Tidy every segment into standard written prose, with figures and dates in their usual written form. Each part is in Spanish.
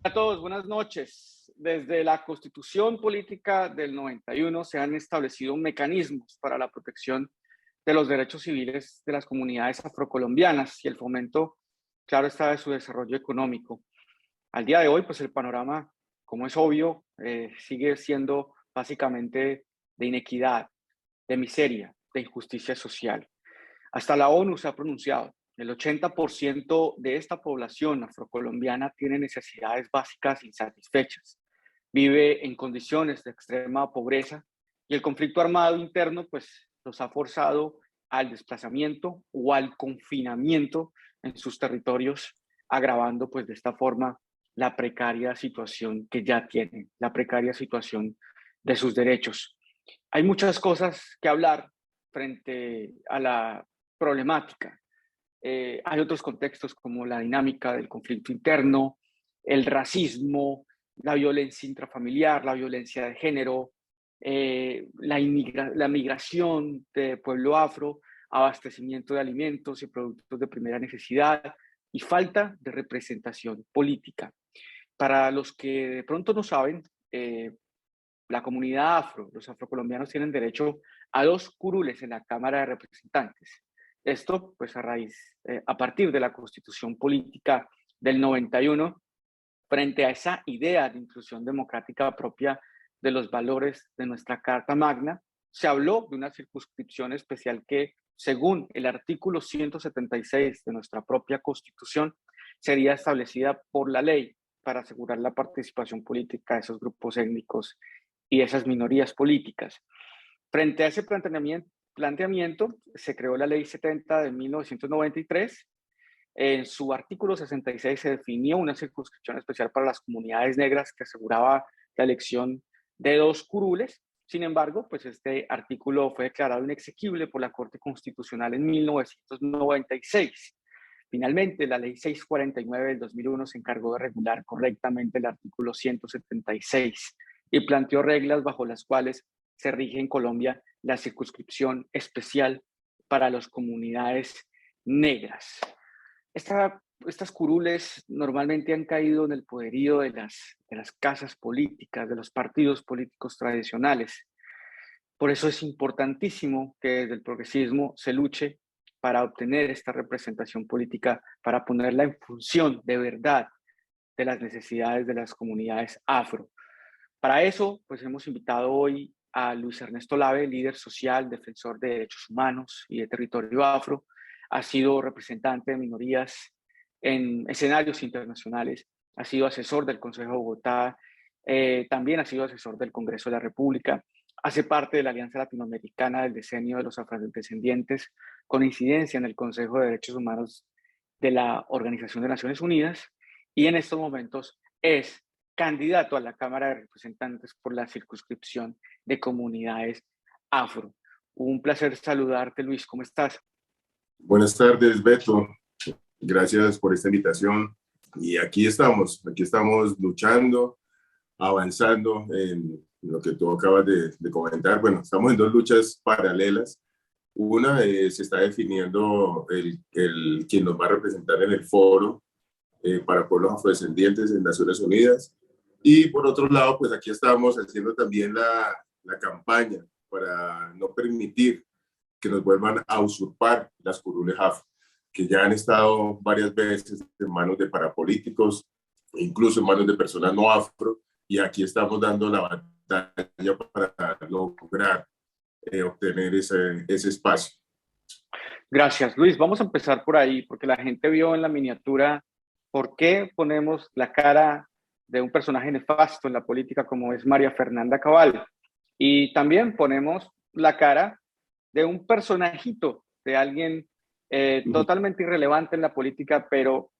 A todos, buenas noches. Desde la Constitución Política del 91 se han establecido mecanismos para la protección de los derechos civiles de las comunidades afrocolombianas y el fomento, claro está, de su desarrollo económico. Al día de hoy, pues el panorama, como es obvio, sigue siendo básicamente de inequidad, de miseria, de injusticia social. Hasta la ONU se ha pronunciado. El 80% de esta población afrocolombiana tiene necesidades básicas insatisfechas. Vive en condiciones de extrema pobreza y el conflicto armado interno pues los ha forzado al desplazamiento o al confinamiento en sus territorios, agravando pues de esta forma la precaria situación que ya tienen, la precaria situación de sus derechos. Hay muchas cosas que hablar frente a la problemática. Hay otros contextos como la dinámica del conflicto interno, el racismo, la violencia intrafamiliar, la violencia de género, la migración de pueblo afro, abastecimiento de alimentos y productos de primera necesidad y falta de representación política. Para los que de pronto no saben, la comunidad afro, los afrocolombianos tienen derecho a 2 curules en la Cámara de Representantes. Esto, pues, a partir de la Constitución Política del 91, frente a esa idea de inclusión democrática propia de los valores de nuestra Carta Magna, se habló de una circunscripción especial que, según el artículo 176 de nuestra propia Constitución, sería establecida por la ley para asegurar la participación política de esos grupos étnicos y esas minorías políticas. Frente a ese planteamiento se creó la Ley 70 de 1993. En su artículo 66 se definió una circunscripción especial para las comunidades negras que aseguraba la elección de 2 curules. Sin embargo, pues este artículo fue declarado inexequible por la Corte Constitucional en 1996. Finalmente, la Ley 649 del 2001 se encargó de regular correctamente el artículo 176 y planteó reglas bajo las cuales se rige en Colombia la circunscripción especial para las comunidades negras. Estas curules normalmente han caído en el poderío de las casas políticas, de los partidos políticos tradicionales. Por eso es importantísimo que desde el progresismo se luche para obtener esta representación política, para ponerla en función de verdad de las necesidades de las comunidades afro. Para eso, pues hemos invitado hoy a Luis Ernesto Lave, líder social, defensor de derechos humanos y de territorio afro. Ha sido representante de minorías en escenarios internacionales, ha sido asesor del Consejo de Bogotá, también ha sido asesor del Congreso de la República, hace parte de la Alianza Latinoamericana del Decenio de los Afrodescendientes, con incidencia en el Consejo de Derechos Humanos de la Organización de Naciones Unidas, y en estos momentos es candidato a la Cámara de Representantes por la circunscripción de comunidades afro. Un placer saludarte, Luis. ¿Cómo estás? Buenas tardes, Beto. Gracias por esta invitación. Y aquí estamos luchando, avanzando en lo que tú acabas de comentar. Bueno, estamos en 2 luchas paralelas. Una se está definiendo quien nos va a representar en el foro para pueblos afrodescendientes en Naciones Unidas. Y por otro lado, pues aquí estamos haciendo también la campaña para no permitir que nos vuelvan a usurpar las curules afro, que ya han estado varias veces en manos de parapolíticos, incluso en manos de personas no afro, y aquí estamos dando la batalla para lograr obtener ese espacio. Gracias, Luis. Vamos a empezar por ahí, porque la gente vio en la miniatura por qué ponemos la cara de un personaje nefasto en la política como es María Fernanda Cabal. Y también ponemos la cara de un personajito, de alguien totalmente irrelevante en la política, pero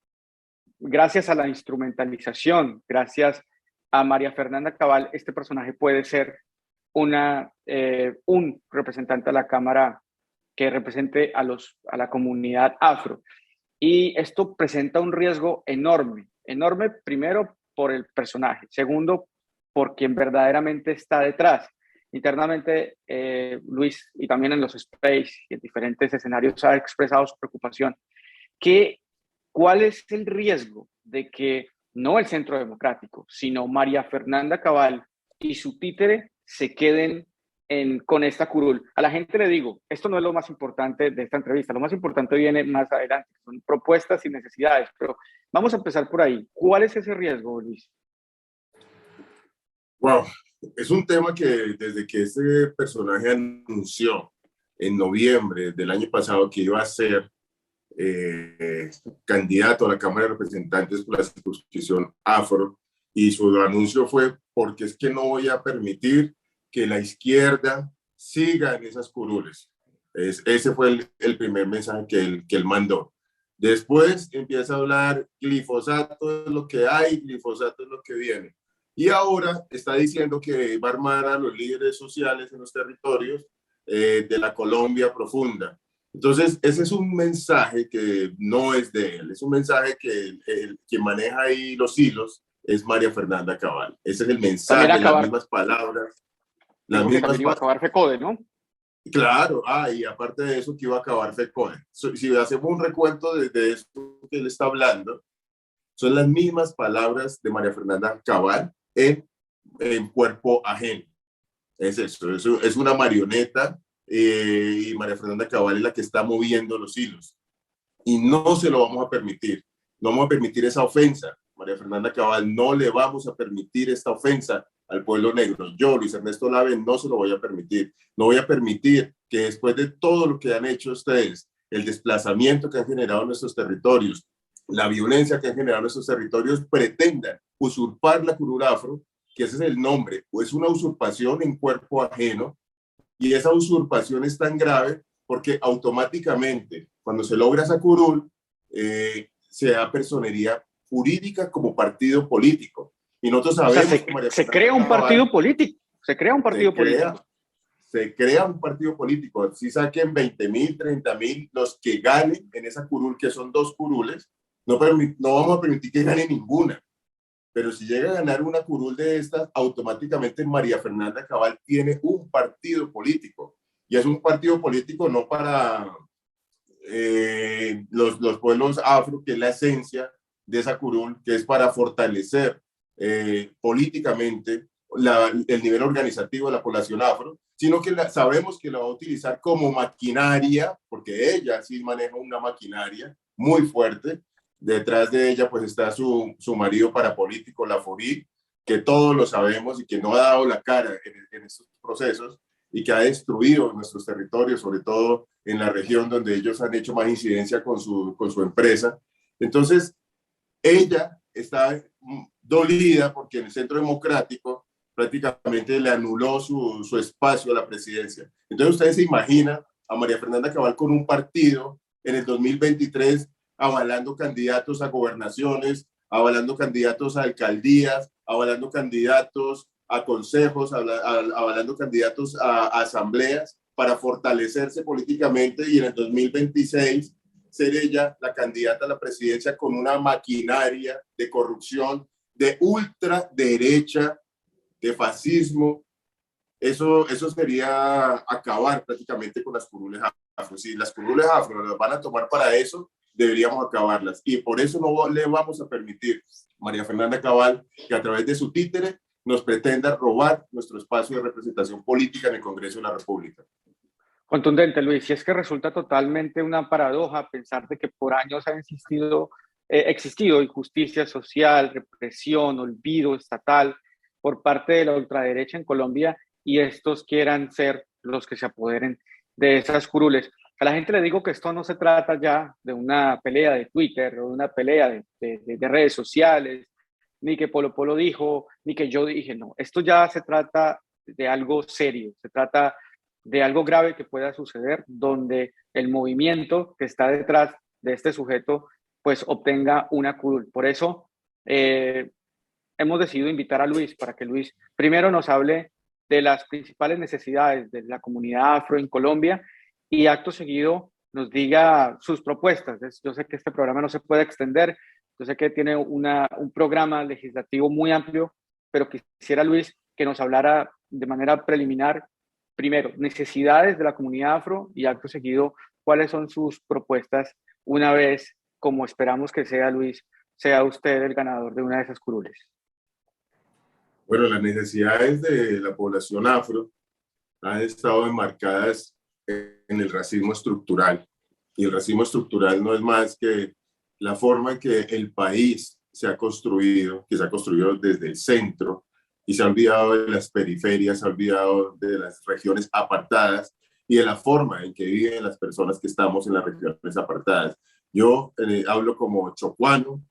gracias a la instrumentalización, gracias a María Fernanda Cabal, este personaje puede ser un representante de la Cámara que represente a la comunidad afro. Y esto presenta un riesgo enorme, enorme primero por el personaje, segundo por quien verdaderamente está detrás. Internamente, Luis, y también en los space y en diferentes escenarios ha expresado su preocupación. ¿Cuál es el riesgo de que no el Centro Democrático, sino María Fernanda Cabal y su títere se queden con esta curul. A la gente le digo, esto no es lo más importante de esta entrevista, lo más importante viene más adelante, son propuestas y necesidades, pero vamos a empezar por ahí. ¿Cuál es ese riesgo, Luis? Wow, es un tema que desde que este personaje anunció en noviembre del año pasado que iba a ser candidato a la Cámara de Representantes por la circunscripción Afro, y su anuncio fue porque es que no voy a permitir que la izquierda siga en esas curules. Ese fue el primer mensaje que él mandó. Después empieza a hablar, glifosato es lo que hay, glifosato es lo que viene. Y ahora está diciendo que va a armar a los líderes sociales en los territorios de la Colombia profunda. Entonces, ese es un mensaje que no es de él, es un mensaje que el que maneja ahí los hilos es María Fernanda Cabal. Ese es el mensaje, las mismas palabras. Dijo que también iba a acabar FECODE, ¿no? Claro, y aparte de eso que iba a acabar FECODE. Si hacemos un recuento de esto que él está hablando, son las mismas palabras de María Fernanda Cabal en cuerpo ajeno. Es eso, es una marioneta y María Fernanda Cabal es la que está moviendo los hilos. Y no se lo vamos a permitir. No vamos a permitir esa ofensa. María Fernanda Cabal, no le vamos a permitir esta ofensa al pueblo negro. Yo, Luis Ernesto Lave, no se lo voy a permitir. No voy a permitir que después de todo lo que han hecho ustedes, el desplazamiento que han generado en nuestros territorios, la violencia que han generado en nuestros territorios, pretendan usurpar la curul afro, que ese es el nombre, o es una usurpación en cuerpo ajeno, y esa usurpación es tan grave porque automáticamente, cuando se logra esa curul, se da personería jurídica como partido político. Y nosotros sabemos, o sea, se crea un partido político. Se crea un partido político. Se crea un partido político. Si saquen 20.000, 30.000, los que ganen en esa curul, que son 2 curules, no vamos a permitir que gane ninguna. Pero si llega a ganar una curul de estas, automáticamente María Fernanda Cabal tiene un partido político. Y es un partido político no para los pueblos afro, que es la esencia de esa curul, que es para fortalecer políticamente el nivel organizativo de la población afro, sino que sabemos que la va a utilizar como maquinaria, porque ella sí maneja una maquinaria muy fuerte. Detrás de ella pues está su marido parapolítico, Laforí, que todos lo sabemos y que no ha dado la cara en estos procesos y que ha destruido nuestros territorios, sobre todo en la región donde ellos han hecho más incidencia con su empresa. Entonces, ella está dolida porque en el Centro Democrático prácticamente le anuló su espacio a la presidencia. Entonces, ustedes se imaginan a María Fernanda Cabal con un partido en el 2023 avalando candidatos a gobernaciones, avalando candidatos a alcaldías, avalando candidatos a consejos, avalando candidatos a asambleas para fortalecerse políticamente y en el 2026 ser ella la candidata a la presidencia con una maquinaria de corrupción, de ultraderecha, de fascismo. Eso sería acabar prácticamente con las curules afro. Si las curules afro las van a tomar para eso, deberíamos acabarlas. Y por eso no le vamos a permitir, María Fernanda Cabal, que a través de su títere nos pretenda robar nuestro espacio de representación política en el Congreso de la República. Contundente, Luis. Y es que resulta totalmente una paradoja pensar de que por años ha existido injusticia social, represión, olvido estatal por parte de la ultraderecha en Colombia, y estos quieran ser los que se apoderen de esas curules. A la gente le digo que esto no se trata ya de una pelea de Twitter o de una pelea de redes sociales, ni que Polo Polo dijo, ni que yo dije, no. Esto ya se trata de algo serio, se trata de algo grave que pueda suceder, donde el movimiento que está detrás de este sujeto pues obtenga una curul. Por eso hemos decidido invitar a Luis para que Luis primero nos hable de las principales necesidades de la comunidad afro en Colombia y acto seguido nos diga sus propuestas. Yo sé que este programa no se puede extender, yo sé que tiene un programa legislativo muy amplio, pero quisiera, Luis, que nos hablara de manera preliminar, primero, necesidades de la comunidad afro y acto seguido, cuáles son sus propuestas una vez, como esperamos que sea, Luis, sea usted el ganador de una de esas curules? Bueno, las necesidades de la población afro han estado enmarcadas en el racismo estructural. Y el racismo estructural no es más que la forma en que el país se ha construido, que se ha construido desde el centro y se ha olvidado de las periferias, se ha olvidado de las regiones apartadas y de la forma en que viven las personas que estamos en las regiones apartadas. Yo hablo como chocuano,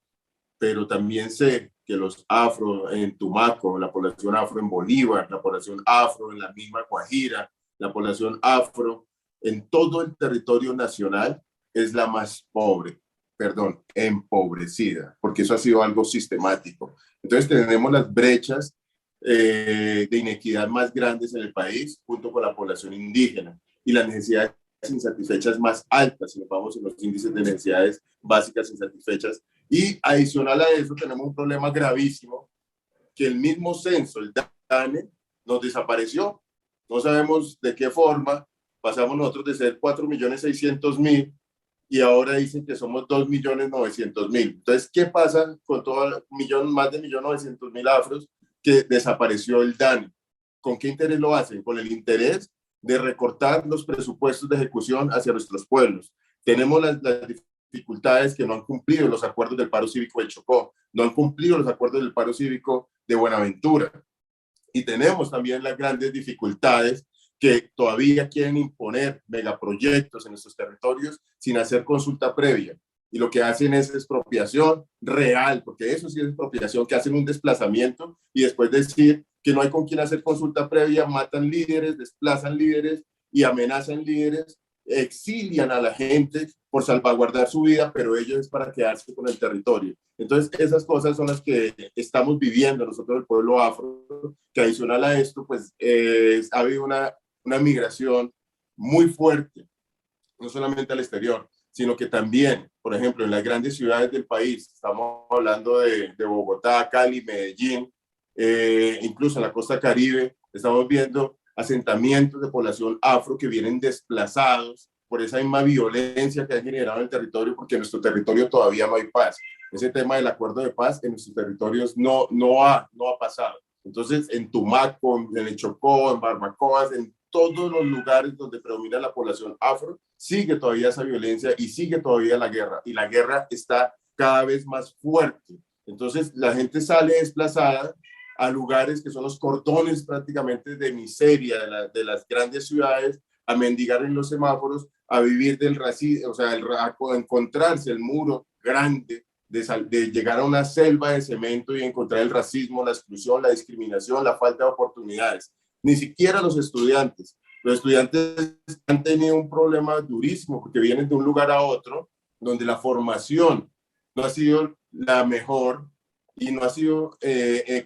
pero también sé que los afro en Tumaco, la población afro en Bolívar, la población afro en la misma Guajira, la población afro en todo el territorio nacional es la más pobre, perdón, empobrecida, porque eso ha sido algo sistemático. Entonces tenemos las brechas de inequidad más grandes en el país, junto con la población indígena, y las necesidades insatisfechas más altas, si nos vamos en los índices de necesidades básicas insatisfechas. Y adicional a eso tenemos un problema gravísimo, que el mismo censo, el DANE, nos desapareció. No sabemos de qué forma pasamos nosotros de ser 4.600.000 y ahora dicen que somos 2.900.000. Entonces, ¿qué pasa con todo más de 1.900.000 afros que desapareció el DANE? ¿Con qué interés lo hacen? Con el interés de recortar los presupuestos de ejecución hacia nuestros pueblos. Tenemos las dificultades que no han cumplido los acuerdos del paro cívico del Chocó, no han cumplido los acuerdos del paro cívico de Buenaventura. Y tenemos también las grandes dificultades que todavía quieren imponer megaproyectos en nuestros territorios sin hacer consulta previa. Y lo que hacen es expropiación real, porque eso sí es expropiación, que hacen un desplazamiento y después decir que no hay con quién hacer consulta previa, matan líderes, desplazan líderes y amenazan líderes, exilian a la gente por salvaguardar su vida, pero ellos es para quedarse con el territorio. Entonces, esas cosas son las que estamos viviendo nosotros, el pueblo afro, que adicional a esto, pues ha habido una migración muy fuerte, no solamente al exterior, sino que también, por ejemplo, en las grandes ciudades del país, estamos hablando de Bogotá, Cali, Medellín, incluso en la costa Caribe, estamos viendo asentamientos de población afro que vienen desplazados por esa misma violencia que ha generado en el territorio, porque en nuestro territorio todavía no hay paz. Ese tema del acuerdo de paz en nuestros territorios no ha pasado. Entonces, en Tumaco, en el Chocó, en Barbacoas, en todos los lugares donde predomina la población afro, sigue todavía esa violencia y sigue todavía la guerra. Y la guerra está cada vez más fuerte. Entonces, la gente sale desplazada a lugares que son los cordones prácticamente de miseria de las grandes ciudades, a mendigar en los semáforos, a vivir del racismo, o sea, a encontrarse el muro grande de llegar a una selva de cemento y encontrar el racismo, la exclusión, la discriminación, la falta de oportunidades. Ni siquiera los estudiantes. Los estudiantes han tenido un problema durísimo porque vienen de un lugar a otro donde la formación no ha sido la mejor y no ha sido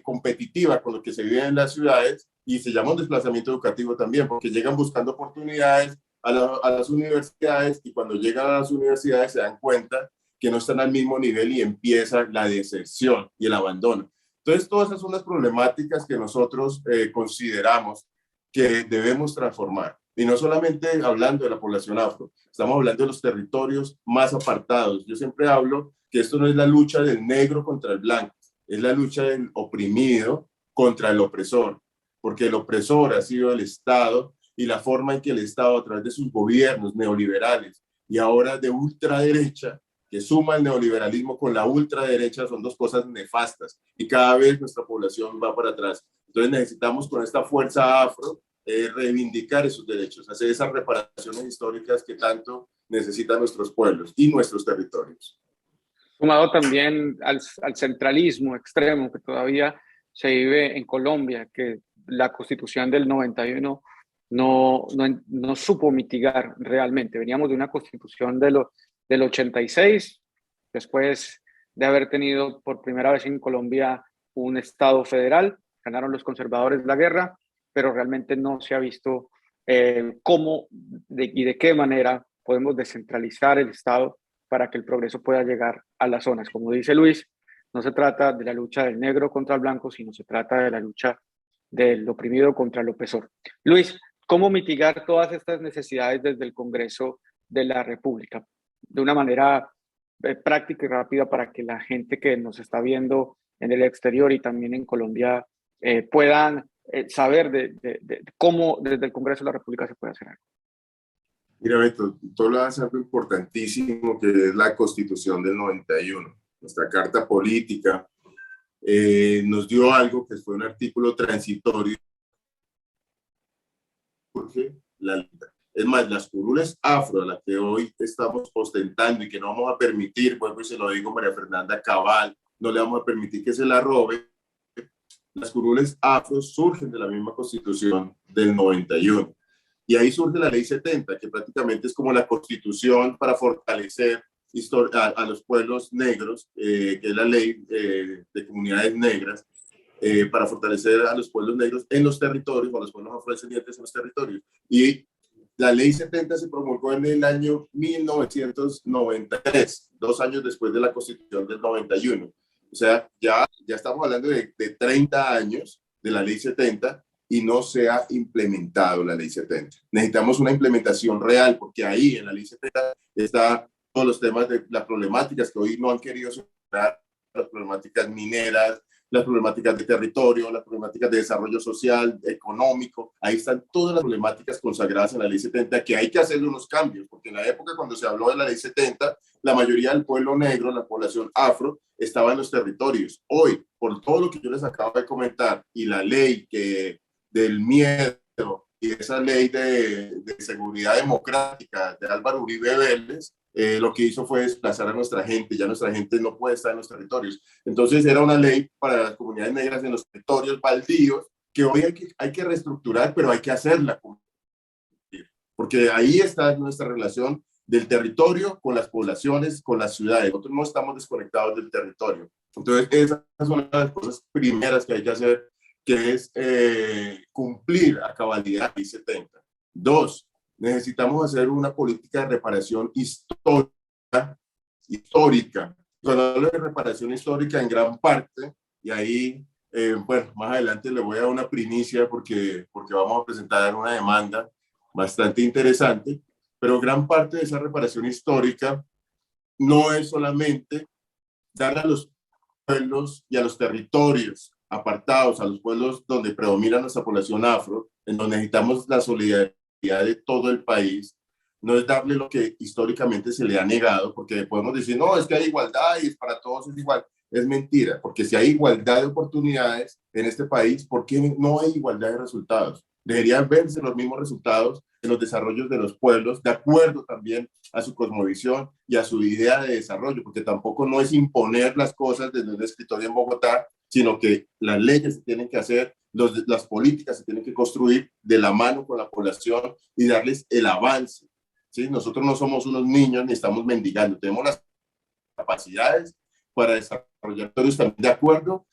competitiva con lo que se vive en las ciudades, y se llama un desplazamiento educativo también, porque llegan buscando oportunidades a las universidades, y cuando llegan a las universidades se dan cuenta que no están al mismo nivel y empieza la deserción y el abandono. Entonces, todas esas son las problemáticas que nosotros consideramos que debemos transformar. Y no solamente hablando de la población afro, estamos hablando de los territorios más apartados. Yo siempre hablo que esto no es la lucha del negro contra el blanco, es la lucha del oprimido contra el opresor, porque el opresor ha sido el Estado y la forma en que el Estado, a través de sus gobiernos neoliberales y ahora de ultraderecha, que suma el neoliberalismo con la ultraderecha, son dos cosas nefastas y cada vez nuestra población va para atrás. Entonces necesitamos con esta fuerza afro reivindicar esos derechos, hacer esas reparaciones históricas que tanto necesitan nuestros pueblos y nuestros territorios. Sumado también al centralismo extremo que todavía se vive en Colombia, que la Constitución del 91 no supo mitigar realmente. Veníamos de una Constitución del 86, después de haber tenido por primera vez en Colombia un Estado federal, ganaron los conservadores la guerra, pero realmente no se ha visto cómo y de qué manera podemos descentralizar el Estado para que el progreso pueda llegar a las zonas. Como dice Luis, no se trata de la lucha del negro contra el blanco, sino se trata de la lucha del oprimido contra el opresor. Luis, ¿cómo mitigar todas estas necesidades desde el Congreso de la República? De una manera práctica y rápida para que la gente que nos está viendo en el exterior y también en Colombia puedan saber de cómo desde el Congreso de la República se puede hacer algo. Mira, Beto, tú hablas de algo importantísimo que es la Constitución del 91. Nuestra Carta Política nos dio algo que fue un artículo transitorio. Porque es más, las curules afro, a las que hoy estamos ostentando y que no vamos a permitir, vuelvo y se lo digo María Fernanda Cabal, no le vamos a permitir que se la robe. Las curules afro surgen de la misma Constitución del 91. Y ahí surge la Ley 70, que prácticamente es como la constitución para fortalecer a los pueblos negros, que es la ley de comunidades negras, para fortalecer a los pueblos negros en los territorios, o a los pueblos afrodescendientes en los territorios. Y la Ley 70 se promulgó en el año 1993, 2 años después de la Constitución del 91. O sea, ya estamos hablando de 30 años de la Ley 70 y no se ha implementado la Ley 70. Necesitamos una implementación real, porque ahí en la Ley 70 está todos los temas de las problemáticas que hoy no han querido superar, las problemáticas mineras, las problemáticas de territorio, las problemáticas de desarrollo social, económico. Ahí están todas las problemáticas consagradas en la Ley 70, que hay que hacerle unos cambios, porque en la época cuando se habló de la Ley 70, la mayoría del pueblo negro, la población afro, estaba en los territorios. Hoy, por todo lo que yo les acabo de comentar, y la ley del miedo y esa ley de seguridad democrática de Álvaro Uribe Vélez, lo que hizo fue desplazar a nuestra gente. Ya nuestra gente no puede estar en los territorios. Entonces era una ley para las comunidades negras en los territorios baldíos que hoy hay que reestructurar, pero hay que hacerla, porque ahí está nuestra relación del territorio con las poblaciones, con las ciudades. Nosotros no estamos desconectados del territorio. Entonces esa es una de las cosas primeras que hay que hacer, que es cumplir a cabalidad la 70. Dos, necesitamos hacer una política de reparación histórica. Cuando hablo de reparación histórica, en gran parte, y ahí, bueno, más adelante le voy a dar una primicia porque vamos a presentar una demanda bastante interesante, pero gran parte de esa reparación histórica no es solamente dar a los pueblos y a los territorios apartados, a los pueblos donde predomina nuestra población afro, en donde necesitamos la solidaridad de todo el país, no es darle lo que históricamente se le ha negado, porque podemos decir, no, es que hay igualdad y para todos es igual. Es mentira, porque si hay igualdad de oportunidades en este país, ¿por qué no hay igualdad de resultados? Deberían verse los mismos resultados en los desarrollos de los pueblos, de acuerdo también a su cosmovisión y a su idea de desarrollo, porque tampoco no es imponer las cosas desde un escritorio en Bogotá, sino que las leyes se tienen que hacer, las políticas se tienen que construir de la mano con la población y darles el avance. ¿Sí? Nosotros no somos unos niños ni estamos mendigando, tenemos las capacidades para desarrollar territorios también de acuerdo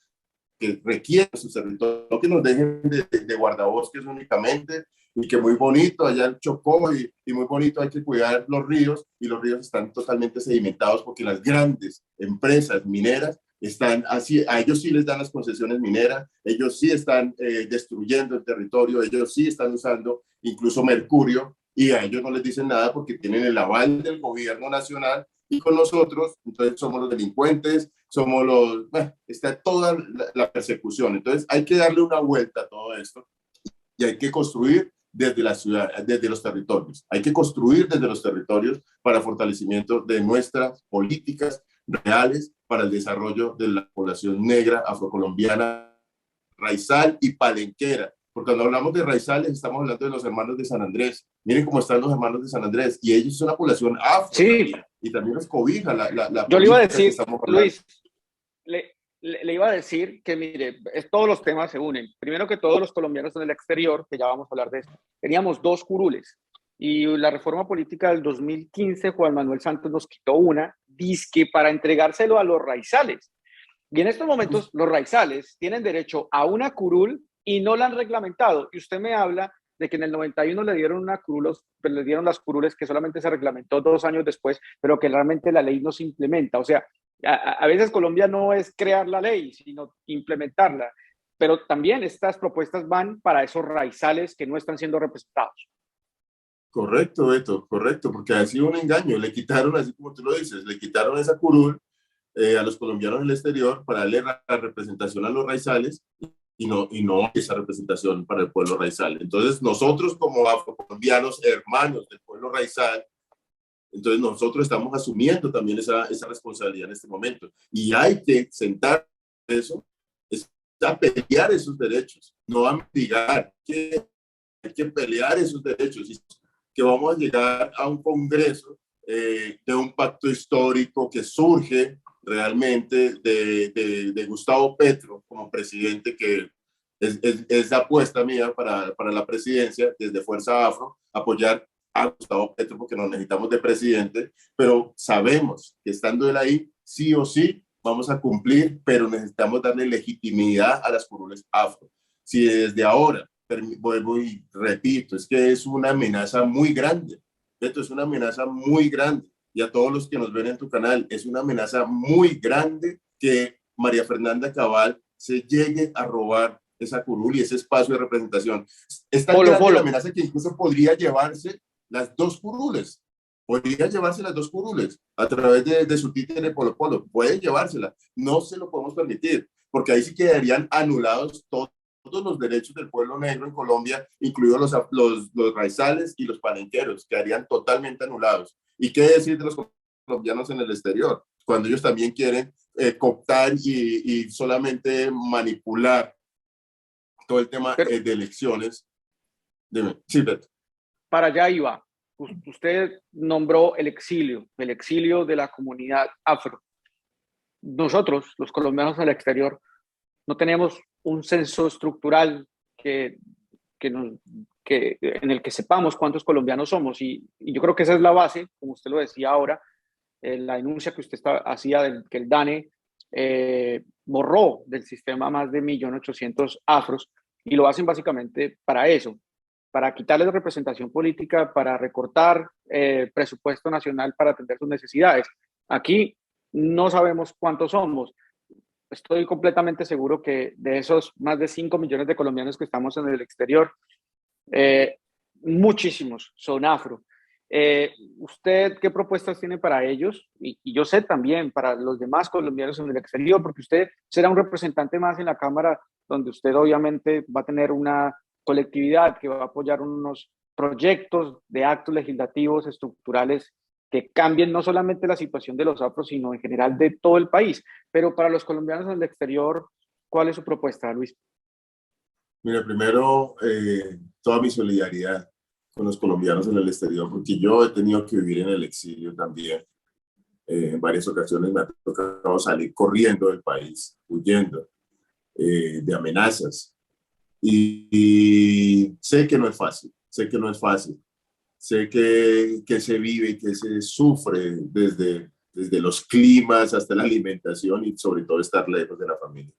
que requieren sus territorios, no que nos dejen de guardabosques únicamente, y que muy bonito allá el Chocó y muy bonito hay que cuidar los ríos, y los ríos están totalmente sedimentados porque las grandes empresas mineras están así, a ellos sí les dan las concesiones mineras, ellos sí están destruyendo el territorio, ellos sí están usando incluso mercurio, y a ellos no les dicen nada porque tienen el aval del gobierno nacional, y con nosotros, entonces somos los delincuentes, somos los, bueno, está toda la persecución. Entonces hay que darle una vuelta a todo esto y hay que construir desde la ciudad, desde los territorios. Hay que construir desde los territorios para fortalecimiento de nuestras políticas reales para el desarrollo de la población negra, afrocolombiana, raizal y palenquera. Porque cuando hablamos de raizales estamos hablando de los hermanos de San Andrés. Miren cómo están los hermanos de San Andrés. Y ellos son una población afro. Sí. Y también los cobija la Yo le iba a decir, Luis, le iba a decir que, mire, todos los temas se unen. Primero que todos los colombianos en el exterior, que ya vamos a hablar de esto, teníamos dos curules. Y la reforma política del 2015, Juan Manuel Santos nos quitó una, dizque para entregárselo a los raizales. Y en estos momentos, los raizales tienen derecho a una curul y no la han reglamentado. Y usted me habla de que en el 91 le dieron le dieron las curules que solamente se reglamentó 2 años después, pero que realmente la ley no se implementa. O sea, a veces Colombia no es crear la ley, sino implementarla. Pero también estas propuestas van para esos raizales que no están siendo representados. Correcto, Beto, correcto, porque ha sido un engaño. Le quitaron, así como tú lo dices, le quitaron esa curul a los colombianos en el exterior para darle la representación a los raizales y no esa representación para el pueblo raizal. Entonces, nosotros como afrocolombianos, hermanos del pueblo raizal, entonces nosotros estamos asumiendo también esa responsabilidad en este momento. Y hay que sentar eso, es a pelear esos derechos, no a mitigar, hay que pelear esos derechos y que vamos a llegar a un congreso de un pacto histórico que surge realmente de Gustavo Petro como presidente, que es la apuesta mía para la presidencia desde Fuerza Afro, apoyar a Gustavo Petro porque nos necesitamos de presidente, pero sabemos que estando él ahí, sí o sí, vamos a cumplir, pero necesitamos darle legitimidad a las curules afro. Si desde ahora, vuelvo y repito, es que es una amenaza muy grande, esto es una amenaza muy grande, y a todos los que nos ven en tu canal, es una amenaza muy grande que María Fernanda Cabal se llegue a robar esa curul y ese espacio de representación. Es tan grande la amenaza que incluso podría llevarse las dos curules. Podría llevarse las dos curules a través de su títere Polo Polo. Puede llevársela. No se lo podemos permitir, porque ahí sí quedarían anulados todos los derechos del pueblo negro en Colombia, incluidos los raizales y los palenqueros, quedarían totalmente anulados. ¿Y qué decir de los colombianos en el exterior? Cuando ellos también quieren cooptar y solamente manipular todo el tema de elecciones. Dime, sí, Beto. Para allá iba. Usted nombró el exilio de la comunidad afro. Nosotros, los colombianos al exterior, no tenemos un censo estructural en el que sepamos cuántos colombianos somos. Y yo creo que esa es la base, como usted lo decía ahora, la denuncia que usted hacía que el DANE borró del sistema más de 1.800.000 afros, y lo hacen básicamente para eso, para quitarles representación política, para recortar presupuesto nacional para atender sus necesidades. Aquí no sabemos cuántos somos. Estoy completamente seguro que de esos más de 5 millones de colombianos que estamos en el exterior, muchísimos son afro. ¿Usted qué propuestas tiene para ellos? Y yo sé también para los demás colombianos en el exterior, porque usted será un representante más en la Cámara, donde usted obviamente va a tener una colectividad que va a apoyar unos proyectos de actos legislativos estructurales que cambien no solamente la situación de los afros, sino en general de todo el país. Pero para los colombianos en el exterior, ¿cuál es su propuesta, Luis? Mira, primero, toda mi solidaridad con los colombianos en el exterior, porque yo he tenido que vivir en el exilio también. En varias ocasiones me ha tocado salir corriendo del país, huyendo de amenazas. Y sé que no es fácil, sé que no es fácil. Sé que se vive y que se sufre desde los climas hasta la alimentación y sobre todo estar lejos de la familia.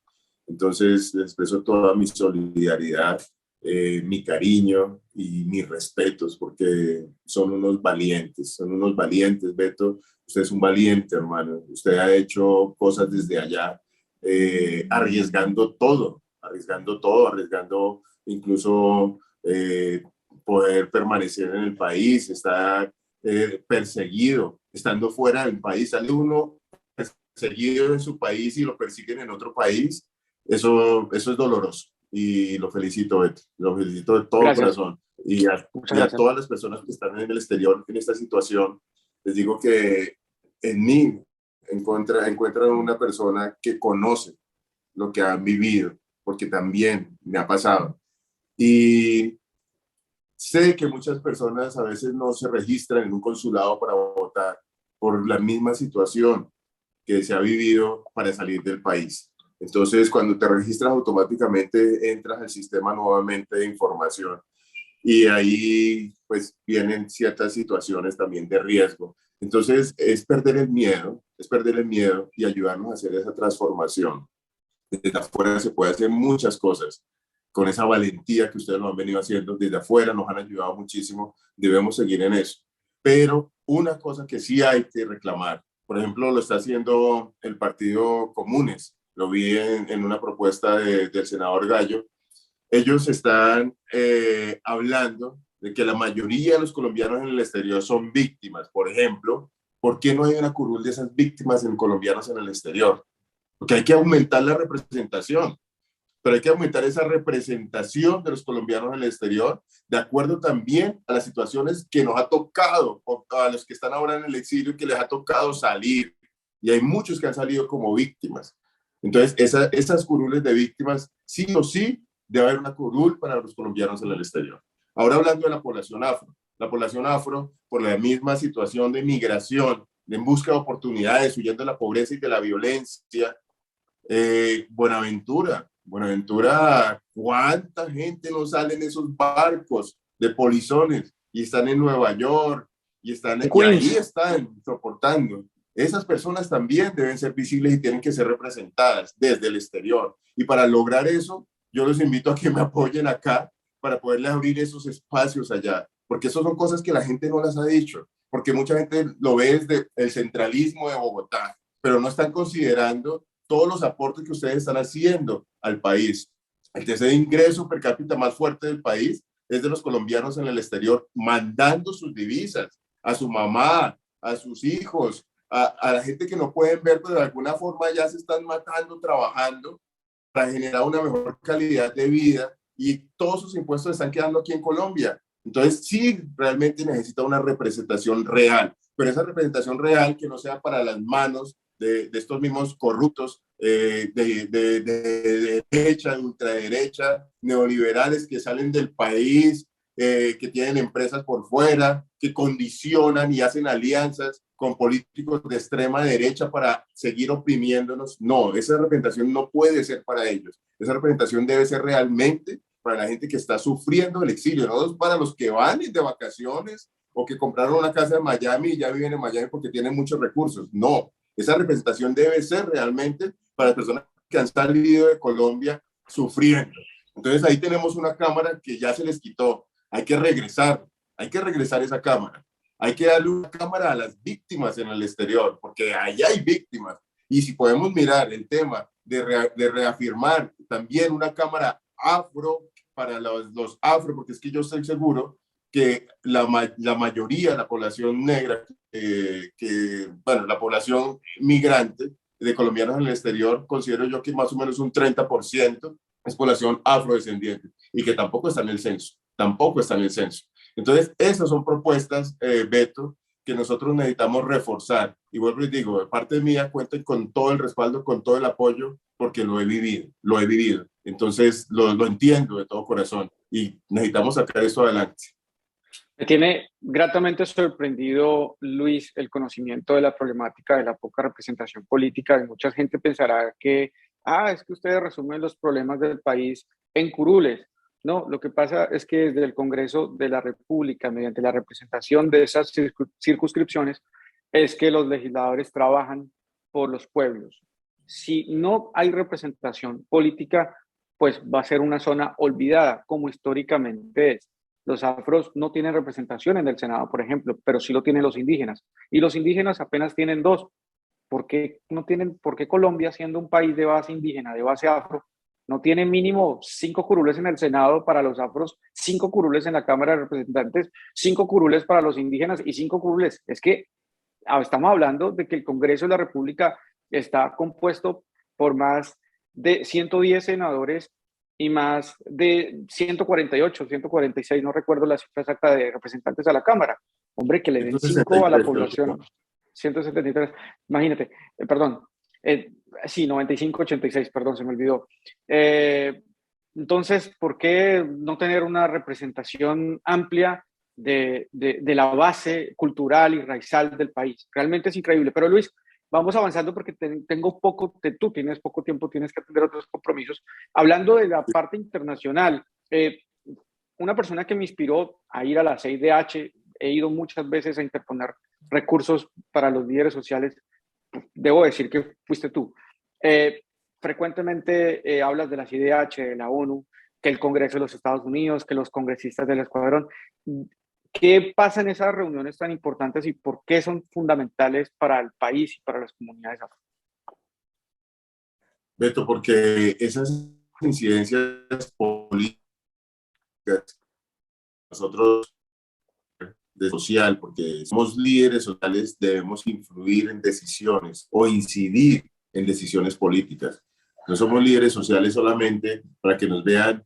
Entonces, les expreso toda mi solidaridad, mi cariño y mis respetos, porque son unos valientes, Beto. Usted es un valiente, hermano. Usted ha hecho cosas desde allá, arriesgando incluso poder permanecer en el país, está perseguido, estando fuera del país. Sale uno perseguido en su país y lo persiguen en otro país. Eso es doloroso y lo felicito, Beto. Lo felicito de todo corazón. Y a todas las personas que están en el exterior en esta situación, les digo que en mí encuentran una persona que conoce lo que han vivido, porque también me ha pasado. Y sé que muchas personas a veces no se registran en un consulado para votar por la misma situación que se ha vivido para salir del país. Entonces, cuando te registras automáticamente entras al sistema nuevamente de información y ahí pues vienen ciertas situaciones también de riesgo. Entonces, es perder el miedo y ayudarnos a hacer esa transformación. Desde afuera se puede hacer muchas cosas con esa valentía que ustedes lo han venido haciendo. Desde afuera nos han ayudado muchísimo, debemos seguir en eso. Pero una cosa que sí hay que reclamar, por ejemplo, lo está haciendo el Partido Comunes, lo vi en una propuesta del senador Gallo. Ellos están hablando de que la mayoría de los colombianos en el exterior son víctimas. Por ejemplo, ¿por qué no hay una curul de esas víctimas en colombianos en el exterior? Porque hay que aumentar la representación, pero hay que aumentar esa representación de los colombianos en el exterior, de acuerdo también a las situaciones que nos ha tocado, o a los que están ahora en el exilio, que les ha tocado salir. Y hay muchos que han salido como víctimas. Entonces, esas curules de víctimas, sí o sí, debe haber una curul para los colombianos en el exterior. Ahora hablando de la población afro, por la misma situación de migración, en busca de oportunidades, huyendo de la pobreza y de la violencia, Buenaventura, ¿cuánta gente no sale en esos barcos de polizones y están en Nueva York y ahí Queens. están soportando? Esas personas también deben ser visibles y tienen que ser representadas desde el exterior. Y para lograr eso, yo los invito a que me apoyen acá para poderles abrir esos espacios allá, porque eso son cosas que la gente no las ha dicho, porque mucha gente lo ve desde el centralismo de Bogotá, pero no están considerando todos los aportes que ustedes están haciendo al país. El tercer ingreso per cápita más fuerte del país es de los colombianos en el exterior, mandando sus divisas a su mamá, a sus hijos, a la gente que no pueden ver, pero de alguna forma ya se están matando, trabajando para generar una mejor calidad de vida y todos sus impuestos están quedando aquí en Colombia. Entonces, sí, realmente necesita una representación real, pero esa representación real que no sea para las manos de estos mismos corruptos de derecha, de ultraderecha, neoliberales que salen del país, que tienen empresas por fuera, que condicionan y hacen alianzas con políticos de extrema derecha para seguir oprimiéndonos. No, esa representación no puede ser para ellos. Esa representación debe ser realmente para la gente que está sufriendo el exilio, no para los que van de vacaciones o que compraron una casa en Miami y ya viven en Miami porque tienen muchos recursos. No, esa representación debe ser realmente para las personas que han salido de Colombia sufriendo. Entonces ahí tenemos una cámara que ya se les quitó. Hay que regresar esa cámara. Hay que darle una cámara a las víctimas en el exterior, porque allá hay víctimas. Y si podemos mirar el tema de reafirmar también una cámara afro para los afro, porque es que yo estoy seguro que la mayoría de la población negra, bueno, la población migrante de colombianos en el exterior, considero yo que más o menos un 30% es población afrodescendiente y que tampoco está en el censo. Entonces, esas son propuestas, Beto, que nosotros necesitamos reforzar. Y vuelvo y digo, de parte mía, cuenten con todo el respaldo, con todo el apoyo, porque lo he vivido. Entonces, lo entiendo de todo corazón y necesitamos sacar eso adelante. Me tiene gratamente sorprendido, Luis, el conocimiento de la problemática de la poca representación política. Mucha gente pensará que, es que ustedes resumen los problemas del país en curules. No, lo que pasa es que desde el Congreso de la República, mediante la representación de esas circunscripciones, es que los legisladores trabajan por los pueblos. Si no hay representación política, pues va a ser una zona olvidada, como históricamente es. Los afros no tienen representación en el Senado, por ejemplo, pero sí lo tienen los indígenas. Y los indígenas apenas tienen dos. ¿Por qué no tienen, por qué Colombia, siendo un país de base indígena, de base afro, no tiene mínimo 5 curules en el Senado para los afros, 5 curules en la Cámara de Representantes, 5 curules para los indígenas y 5 curules? Es que estamos hablando de que el Congreso de la República está compuesto por más de 110 senadores y más de 148, 146, no recuerdo la cifra exacta, de representantes a la Cámara. Hombre, que le den 5 a la 163, creo que población, 173, imagínate, perdón, sí, 95, 86, perdón, se me olvidó. Entonces, ¿por qué no tener una representación amplia de la base cultural y raizal del país? Realmente es increíble. Pero Luis, vamos avanzando porque tengo poco, tú tienes poco tiempo, tienes que atender otros compromisos. Hablando de la parte internacional, una persona que me inspiró a ir a la CIDH, he ido muchas veces a interponer recursos para los líderes sociales, debo decir que fuiste tú. Frecuentemente hablas de la CIDH, de la ONU, que el Congreso de los Estados Unidos, que los congresistas del Escuadrón. ¿Qué pasa en esas reuniones tan importantes y por qué son fundamentales para el país y para las comunidades afro? Beto, porque esas incidencias políticas nosotros de social, porque somos líderes sociales, debemos influir en decisiones o incidir en decisiones políticas. No somos líderes sociales solamente para que nos vean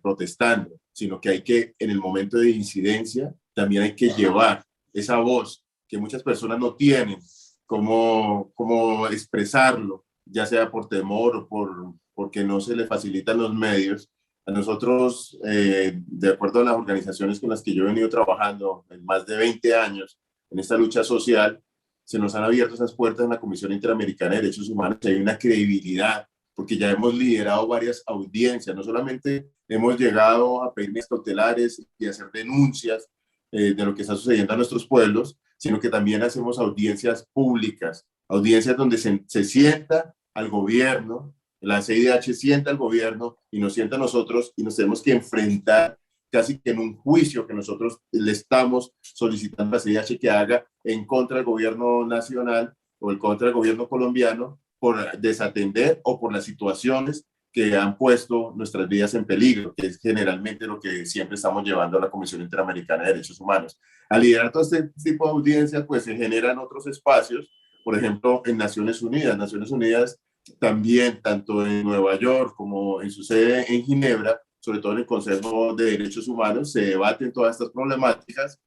protestando, sino que hay que, en el momento de incidencia, también hay que llevar esa voz que muchas personas no tienen, cómo expresarlo, ya sea por temor o porque no se le facilitan los medios. A nosotros, de acuerdo a las organizaciones con las que yo he venido trabajando en más de 20 años en esta lucha social, se nos han abierto esas puertas en la Comisión Interamericana de Derechos Humanos y hay una credibilidad, porque ya hemos liderado varias audiencias, no solamente hemos llegado a pedir medidas cautelares y hacer denuncias de lo que está sucediendo a nuestros pueblos, sino que también hacemos audiencias públicas, audiencias donde se sienta al gobierno, la CIDH sienta al gobierno y nos sienta a nosotros y nos tenemos que enfrentar casi que en un juicio que nosotros le estamos solicitando a la CIDH que haga en contra del gobierno nacional o en contra del gobierno colombiano por desatender o por las situaciones que han puesto nuestras vidas en peligro, que es generalmente lo que siempre estamos llevando a la Comisión Interamericana de Derechos Humanos. Al liderar todo este tipo de audiencias, pues se generan otros espacios, por ejemplo, en Naciones Unidas. Naciones Unidas también, tanto en Nueva York como en su sede en Ginebra, sobre todo en el Consejo de Derechos Humanos, se debaten todas estas problemáticas.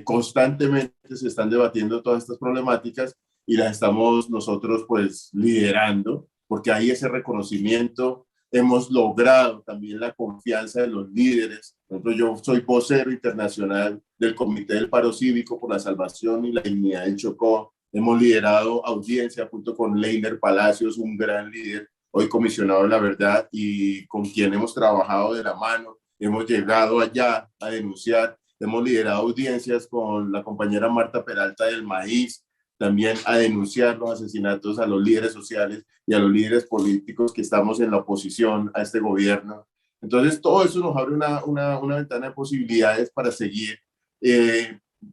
Constantemente se están debatiendo todas estas problemáticas y las estamos nosotros pues liderando, porque hay ese reconocimiento. Hemos logrado también la confianza de los líderes. Por ejemplo, yo soy vocero internacional del Comité del Paro Cívico por la Salvación y la Dignidad del Chocó. Hemos liderado audiencia junto con Leiner Palacios, un gran líder, hoy comisionado de la verdad, y con quien hemos trabajado de la mano. Hemos llegado allá a denunciar. Hemos liderado audiencias con la compañera Marta Peralta del Maíz, también a denunciar los asesinatos a los líderes sociales y a los líderes políticos que estamos en la oposición a este gobierno. Entonces, todo eso nos abre una ventana de posibilidades para seguir.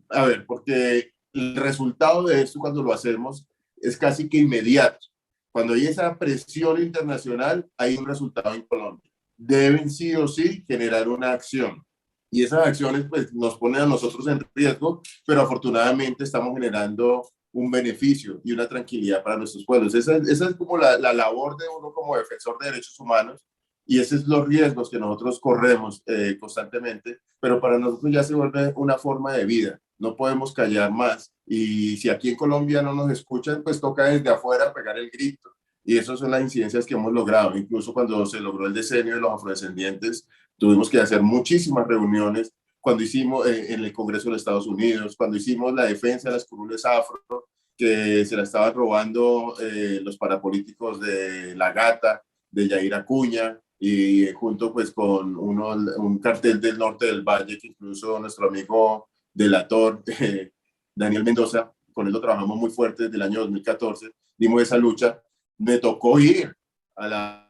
A ver, porque el resultado de esto cuando lo hacemos es casi que inmediato. Cuando hay esa presión internacional, hay un resultado en Colombia. Deben sí o sí generar una acción. Y esas acciones pues, nos ponen a nosotros en riesgo, pero afortunadamente estamos generando un beneficio y una tranquilidad para nuestros pueblos. Esa es como la labor de uno como defensor de derechos humanos y esos son los riesgos que nosotros corremos constantemente, pero para nosotros ya se vuelve una forma de vida. No podemos callar más y si aquí en Colombia no nos escuchan, pues toca desde afuera pegar el grito. Y esas son las incidencias que hemos logrado. Incluso cuando se logró el decenio de los afrodescendientes, tuvimos que hacer muchísimas reuniones cuando hicimos en el Congreso de los Estados Unidos, cuando hicimos la defensa de las curules afro, que se la estaban robando los parapolíticos de La Gata, de Yair Acuña, y junto pues con un cartel del norte del Valle, que incluso nuestro amigo delator, Daniel Mendoza, con él lo trabajamos muy fuerte desde el año 2014, dimos esa lucha. Me tocó ir allá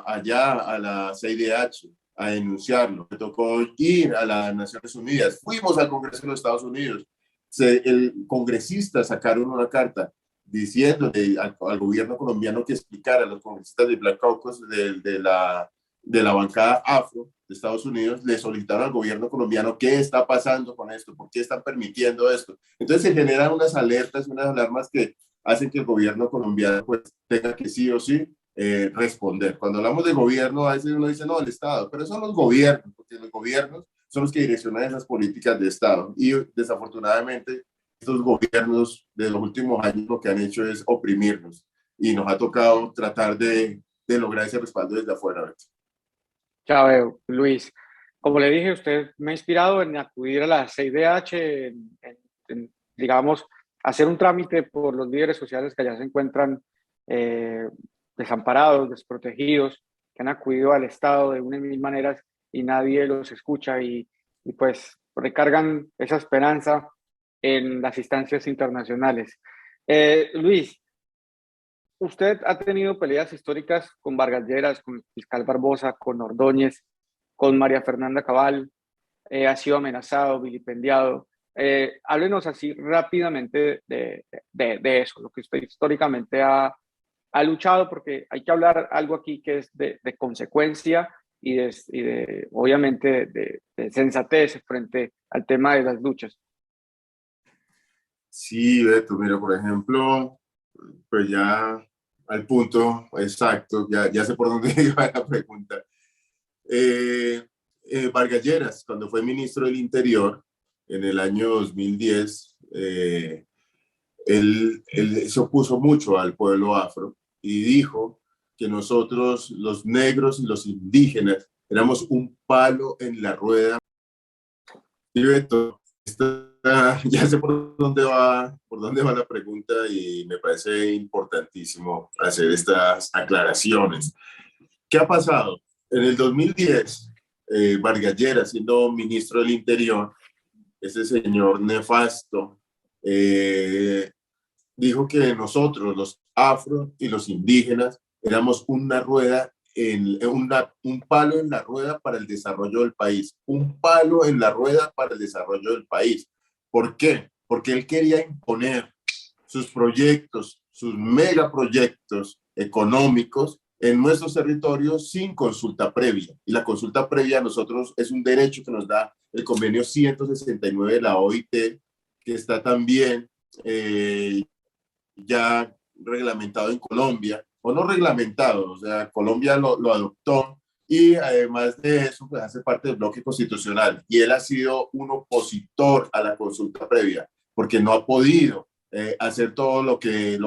a la CIDH a denunciarlo, me tocó ir a las Naciones Unidas, fuimos al Congreso de los Estados Unidos, el congresista sacaron una carta diciendo al gobierno colombiano que explicara a los congresistas de Black Caucus de la bancada afro de Estados Unidos, le solicitaron al gobierno colombiano qué está pasando con esto, por qué están permitiendo esto. Entonces se generan unas alertas, unas alarmas que hacen que el gobierno colombiano pues tenga que sí o sí responder. Cuando hablamos de gobierno, a veces uno dice, no, el Estado, pero son los gobiernos, porque los gobiernos son los que direccionan esas políticas de Estado. Y desafortunadamente, estos gobiernos de los últimos años lo que han hecho es oprimirnos. Y nos ha tocado tratar de lograr ese respaldo desde afuera. Ya veo, Luis. Como le dije, usted me ha inspirado en acudir a la CIDH, digamos, hacer un trámite por los líderes sociales que allá se encuentran eh, desamparados, desprotegidos, que han acudido al Estado de una y mil maneras y nadie los escucha y pues recargan esa esperanza en las instancias internacionales. Luis, usted ha tenido peleas históricas con Vargas Lleras, con el fiscal Barbosa, con Ordóñez, con María Fernanda Cabal, ha sido amenazado, vilipendiado. Háblenos así rápidamente de eso, lo que usted históricamente ha luchado, porque hay que hablar algo aquí que es de consecuencia obviamente, de sensatez frente al tema de las luchas. Sí, Beto, mira, por ejemplo, pues ya al punto exacto, ya sé por dónde iba la pregunta. Vargas Lleras, cuando fue ministro del Interior en el año 2010, él se opuso mucho al pueblo afro y dijo que nosotros, los negros y los indígenas, éramos un palo en la rueda. Y Beto, ya sé por dónde va la pregunta y me parece importantísimo hacer estas aclaraciones. ¿Qué ha pasado? En el 2010, Vargas Lleras, siendo ministro del Interior, ese señor nefasto, dijo que nosotros, los afro y los indígenas, éramos una rueda, un palo en la rueda para el desarrollo del país. Un palo en la rueda para el desarrollo del país. ¿Por qué? Porque él quería imponer sus proyectos, sus megaproyectos económicos en nuestros territorios sin consulta previa. Y la consulta previa a nosotros es un derecho que nos da el convenio 169 de la OIT, que está también ya reglamentado en Colombia, o no reglamentado, o sea, Colombia lo adoptó y además de eso, pues hace parte del bloque constitucional. Y él ha sido un opositor a la consulta previa, porque no ha podido hacer todo lo que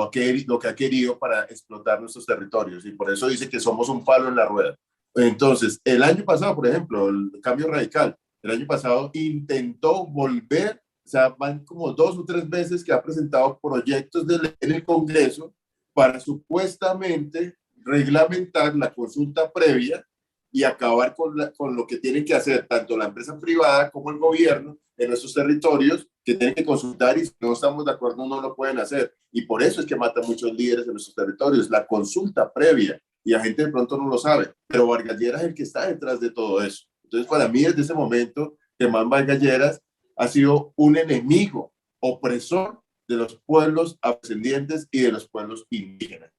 ha querido para explotar nuestros territorios. Y por eso dice que somos un palo en la rueda. Entonces, el año pasado, por ejemplo, el Cambio Radical, el año pasado intentó volver. O sea, van como 2 o 3 veces que ha presentado proyectos de ley en el Congreso para supuestamente reglamentar la consulta previa y acabar con lo que tienen que hacer tanto la empresa privada como el gobierno en nuestros territorios, que tienen que consultar y si no estamos de acuerdo no lo pueden hacer. Y por eso es que matan muchos líderes en nuestros territorios, la consulta previa. Y la gente de pronto no lo sabe, pero Vargas Lleras es el que está detrás de todo eso. Entonces, para mí, desde ese momento, Germán Vargas Lleras ha sido un enemigo opresor de los pueblos afrodescendientes y de los pueblos indígenas.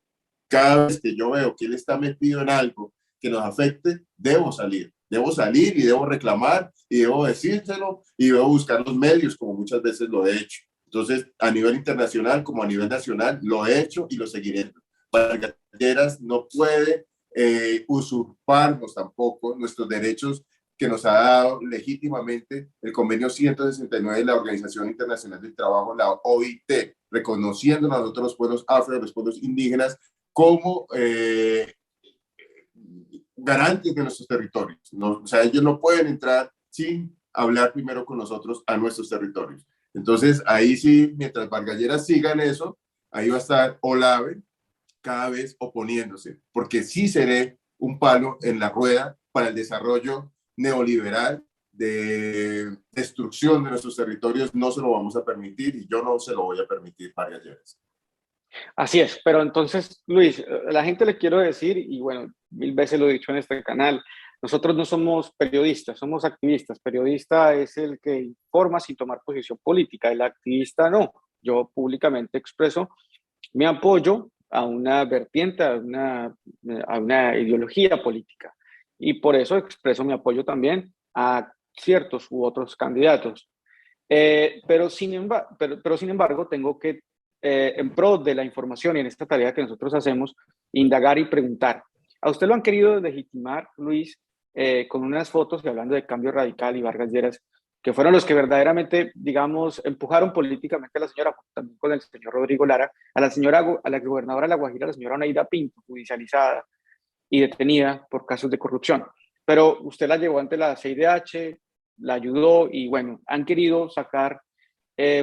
Cada vez que yo veo que él está metido en algo que nos afecte, debo salir y debo reclamar y debo decírselo y debo buscar los medios como muchas veces lo he hecho. Entonces, a nivel internacional como a nivel nacional, lo he hecho y lo seguiré. Vargas Lleras no puede usurparnos tampoco nuestros derechos que nos ha dado legítimamente el convenio 169 de la Organización Internacional del Trabajo, la OIT, reconociendo a nosotros los pueblos afro, los pueblos indígenas, como garantes de nuestros territorios. ¿No? O sea, ellos no pueden entrar sin hablar primero con nosotros a nuestros territorios. Entonces, ahí sí, mientras Vargas Lleras siga en eso, ahí va a estar Olave cada vez oponiéndose, porque sí seré un palo en la rueda para el desarrollo neoliberal de destrucción de nuestros territorios. No se lo vamos a permitir y yo no se lo voy a permitir, Vargas Lleras. Así es, pero entonces, Luis, a la gente le quiero decir, y bueno, 1000 veces lo he dicho en este canal, nosotros no somos periodistas, somos activistas. Periodista es el que informa sin tomar posición política, el activista no. Yo públicamente expreso mi apoyo a una vertiente, a una ideología política. Y por eso expreso mi apoyo también a ciertos u otros candidatos. Pero sin embargo, tengo que, en pro de la información y en esta tarea que nosotros hacemos, indagar y preguntar. A usted lo han querido legitimar, Luis, con unas fotos y hablando de Cambio Radical y Vargas Lleras, que fueron los que verdaderamente, digamos, empujaron políticamente a la señora, también con el señor Rodrigo Lara, a la gobernadora de La Guajira, la señora Oneida Pinto, judicializada y detenida por casos de corrupción. Pero usted la llevó ante la CIDH, la ayudó y bueno, han querido sacar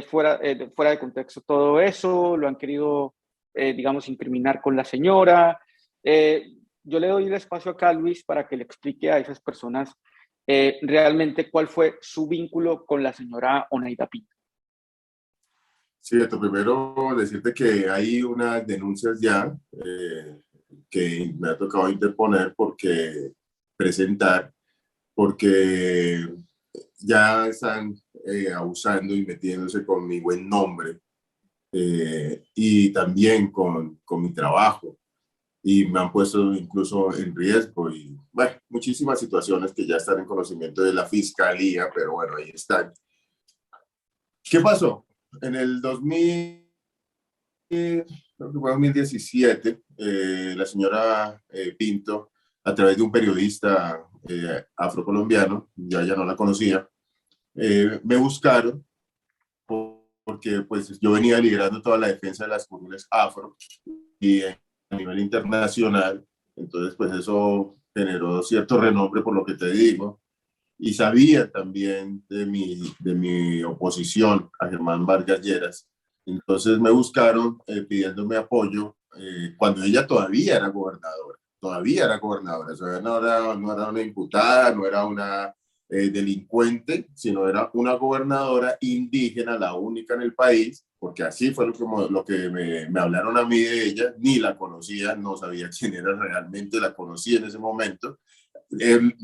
fuera de contexto todo eso, lo han querido, digamos, incriminar con la señora. Yo le doy el espacio acá a Luis para que le explique a esas personas realmente cuál fue su vínculo con la señora Oneida Pinto. Sí, Beto, primero decirte que hay unas denuncias ya que me ha tocado interponer porque ya están abusando y metiéndose con mi buen nombre y también con mi trabajo y me han puesto incluso en riesgo y bueno, muchísimas situaciones que ya están en conocimiento de la fiscalía, pero bueno, ahí están. ¿Qué pasó? En el 2000, creo que fue 2017, la señora Pinto, a través de un periodista afrocolombiano, ya no la conocía, me buscaron porque pues yo venía liderando toda la defensa de las comunidades afro y a nivel internacional, entonces pues eso generó cierto renombre por lo que te digo, y sabía también de mi oposición a Germán Vargas Lleras. Entonces me buscaron pidiéndome apoyo cuando ella todavía era gobernadora, o sea, no era una imputada, no era una delincuente, sino era una gobernadora indígena, la única en el país, porque así fue lo que me hablaron a mí de ella, ni la conocía, no sabía quién era realmente, la conocí en ese momento.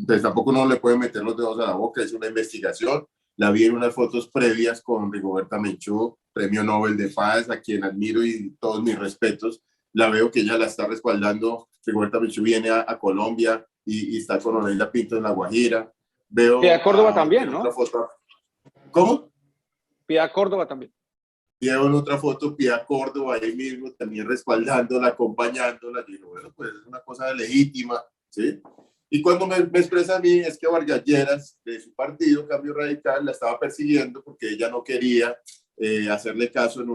Pues tampoco no le puede meter los dedos a la boca, es una investigación. La vi en unas fotos previas con Rigoberta Menchú, premio Nobel de Paz, a quien admiro y todos mis respetos. La veo que ella la está respaldando. Rigoberta Menchú viene a Colombia y está con Oneida Pinto en La Guajira. Veo Piedad Córdoba también, en otra ¿no? foto. ¿Cómo? Piedad Córdoba también. Veo en otra foto Piedad Córdoba ahí mismo, también respaldándola, acompañándola. Digo, bueno, pues es una cosa legítima, ¿sí? Y cuando me expresa a mí es que Vargas Lleras, de su partido, Cambio Radical, la estaba persiguiendo porque ella no quería hacerle caso en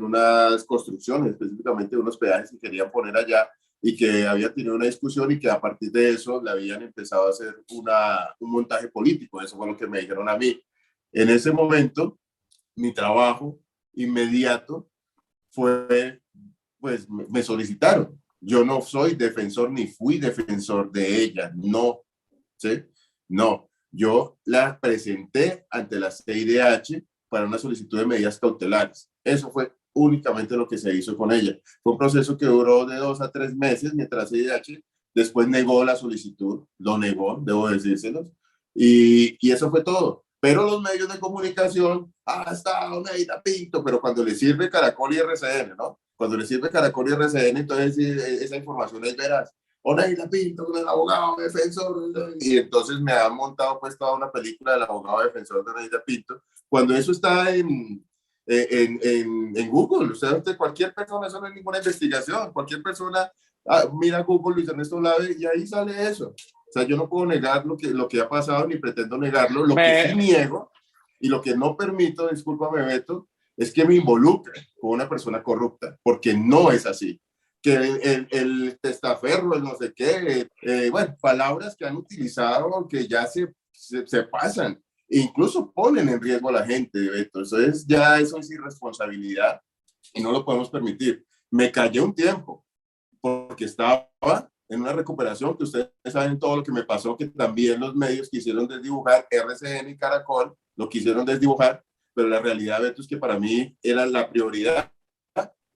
unas construcciones, específicamente unos peajes que querían poner allá y que había tenido una discusión y que a partir de eso le habían empezado a hacer un montaje político. Eso fue lo que me dijeron a mí. En ese momento, mi trabajo inmediato fue, pues me solicitaron. Yo no soy defensor ni fui defensor de ella, no, ¿sí? No, yo la presenté ante la CIDH para una solicitud de medidas cautelares. Eso fue únicamente lo que se hizo con ella. Fue un proceso que duró de 2 a 3 meses mientras la CIDH después negó la solicitud, lo negó, debo decírselos, y eso fue todo. Pero los medios de comunicación, está Oneida Pinto, pero cuando le sirve Caracol y RCN, ¿no? Cuando le sirve Caracol y RCN, entonces esa información es veraz. Oneida Pinto, con el abogado defensor, y entonces me han montado pues toda una película del abogado defensor de Oneida Pinto, cuando eso está en Google, o sea, cualquier persona, eso no es ninguna investigación, cualquier persona mira Google, Luis Ernesto Lave, y ahí sale eso. O sea, yo no puedo negar lo que ha pasado, ni pretendo negarlo. Lo que sí niego y lo que no permito, discúlpame Beto, es que me involucre con una persona corrupta, porque no es así. Que el testaferro, el no sé qué, bueno, palabras que han utilizado que ya se pasan e incluso ponen en riesgo a la gente, Beto. Entonces ya eso es irresponsabilidad y no lo podemos permitir. Me callé un tiempo porque estaba en una recuperación, que ustedes saben todo lo que me pasó, que también los medios quisieron desdibujar, RCN y Caracol lo quisieron desdibujar, pero la realidad, Beto, es que para mí era la prioridad,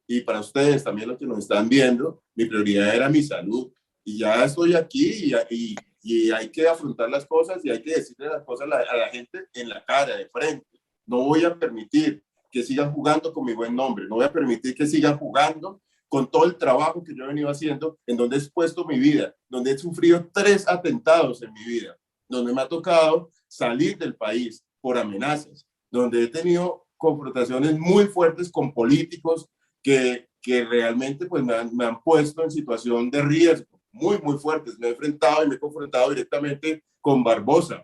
y para ustedes también los que nos están viendo, mi prioridad era mi salud. Y ya estoy aquí y hay que afrontar las cosas y hay que decirle las cosas a la gente en la cara, de frente. No voy a permitir que sigan jugando con mi buen nombre, no voy a permitir que sigan jugando con todo el trabajo que yo he venido haciendo, en donde he expuesto mi vida, donde he sufrido 3 atentados en mi vida, donde me ha tocado salir del país por amenazas, donde he tenido confrontaciones muy fuertes con políticos que realmente pues me han puesto en situación de riesgo, muy fuertes. Me he enfrentado y me he confrontado directamente con Barbosa,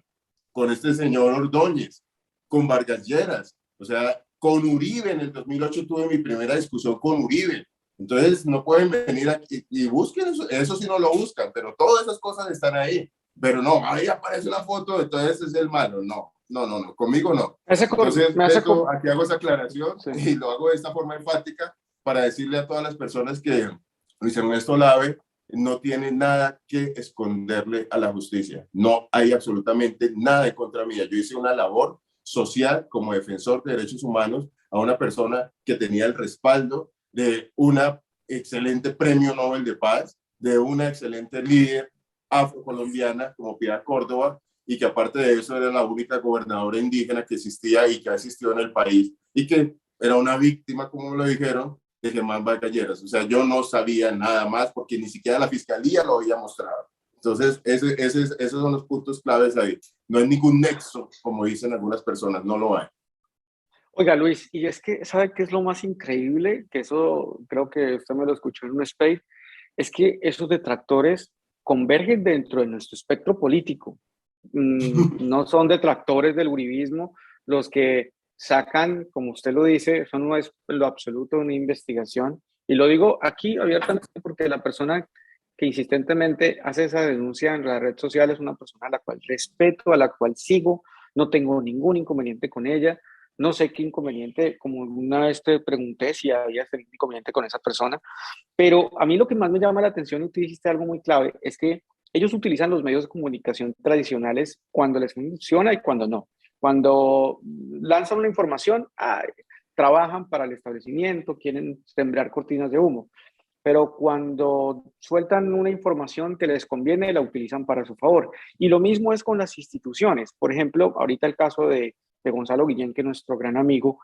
con este señor Ordóñez, con Vargas Lleras, o sea, con Uribe. En el 2008 tuve mi primera discusión con Uribe. Entonces no pueden venir aquí y busquen eso sí no lo buscan, pero todas esas cosas están ahí. Pero no, ahí aparece la foto, entonces es el malo. No, conmigo no. Entonces, Beto, aquí hago esa aclaración, sí, y lo hago de esta forma enfática para decirle a todas las personas que Luis Ernesto Lave no tiene nada que esconderle a la justicia. No hay absolutamente nada en contra mía. Yo hice una labor social como defensor de derechos humanos a una persona que tenía el respaldo de una excelente premio Nobel de Paz, de una excelente líder afrocolombiana como Piedad Córdoba, y que aparte de eso era la única gobernadora indígena que existía y que asistió en el país, y que era una víctima, como me lo dijeron, de Germán Vargas Lleras. O sea, yo no sabía nada más porque ni siquiera la fiscalía lo había mostrado. Entonces, esos son los puntos claves ahí. No hay ningún nexo, como dicen algunas personas, no lo hay. Oiga, Luis, y es que, ¿sabe qué es lo más increíble? Que eso creo que usted me lo escuchó en un space, es que esos detractores convergen dentro de nuestro espectro político. No son detractores del uribismo los que sacan, como usted lo dice, eso no es lo absoluto una investigación. Y lo digo aquí abiertamente porque la persona que insistentemente hace esa denuncia en la red social es una persona a la cual respeto, a la cual sigo, no tengo ningún inconveniente con ella. No sé qué inconveniente, como una vez te pregunté si había ese inconveniente con esa persona, pero a mí lo que más me llama la atención, y tú dijiste algo muy clave, es que ellos utilizan los medios de comunicación tradicionales cuando les funciona y cuando no. Cuando lanzan una información, trabajan para el establecimiento, quieren sembrar cortinas de humo. Pero cuando sueltan una información que les conviene, la utilizan para su favor. Y lo mismo es con las instituciones. Por ejemplo, ahorita el caso de Gonzalo Guillén, que es nuestro gran amigo,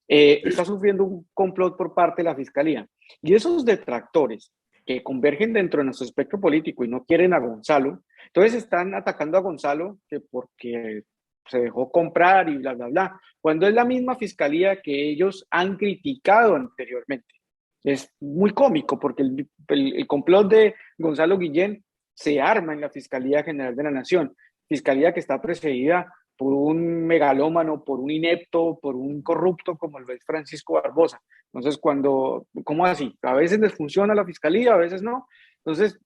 está sufriendo un complot por parte de la Fiscalía. Y esos detractores que convergen dentro de nuestro espectro político y no quieren a Gonzalo, entonces están atacando a Gonzalo que porque se dejó comprar y bla, bla, bla, cuando es la misma Fiscalía que ellos han criticado anteriormente. Es muy cómico porque el complot de Gonzalo Guillén se arma en la Fiscalía General de la Nación, fiscalía que está precedida por un megalómano, por un inepto, por un corrupto como lo es Francisco Barbosa. Entonces, ¿cómo así? A veces les funciona la fiscalía, a veces no. Entonces,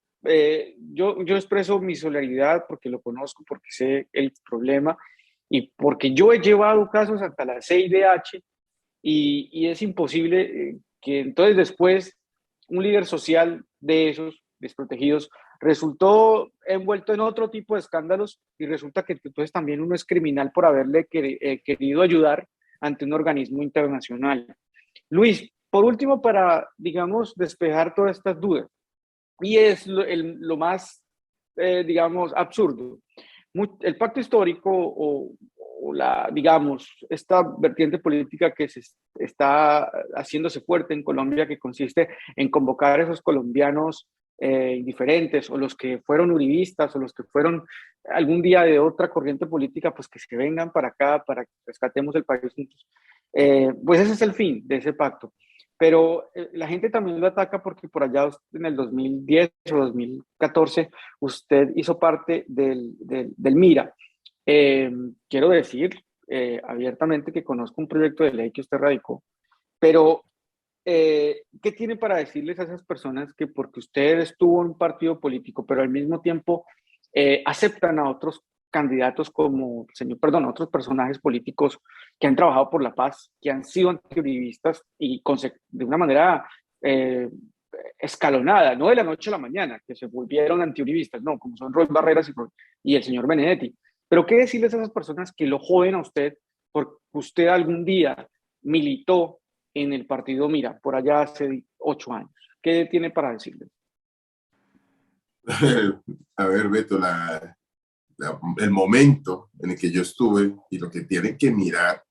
yo expreso mi solidaridad porque lo conozco, porque sé el problema y porque yo he llevado casos hasta la CIDH y es imposible que entonces después un líder social de esos desprotegidos resultó envuelto en otro tipo de escándalos y resulta que entonces también uno es criminal por haberle querido ayudar ante un organismo internacional. Luis, por último, para, digamos, despejar todas estas dudas, y es lo más, digamos, absurdo. El pacto histórico o la, digamos, esta vertiente política que se está haciéndose fuerte en Colombia, que consiste en convocar a esos colombianos indiferentes o los que fueron uribistas o los que fueron algún día de otra corriente política, pues que se vengan para acá, para que rescatemos el país juntos. Pues ese es el fin de ese pacto. Pero la gente también lo ataca porque por allá en el 2010 o 2014 usted hizo parte del MIRA. Eh, Quiero decir abiertamente que conozco un proyecto de ley que usted radicó, pero ¿qué tiene para decirles a esas personas que porque usted estuvo en un partido político, pero al mismo tiempo aceptan a otros candidatos como, señor, perdón, a otros personajes políticos que han trabajado por la paz, que han sido antiuribistas y de una manera eh, escalonada, no de la noche a la mañana, que se volvieron antiuribistas, no, como son Roy Barreras y el señor Benedetti? Pero ¿qué decirles a esas personas que lo joden a usted porque usted algún día militó en el partido Mira, por allá hace 8 años? ¿Qué tiene para decirles? A ver, Beto, el momento en el que yo estuve y lo que tienen que mirar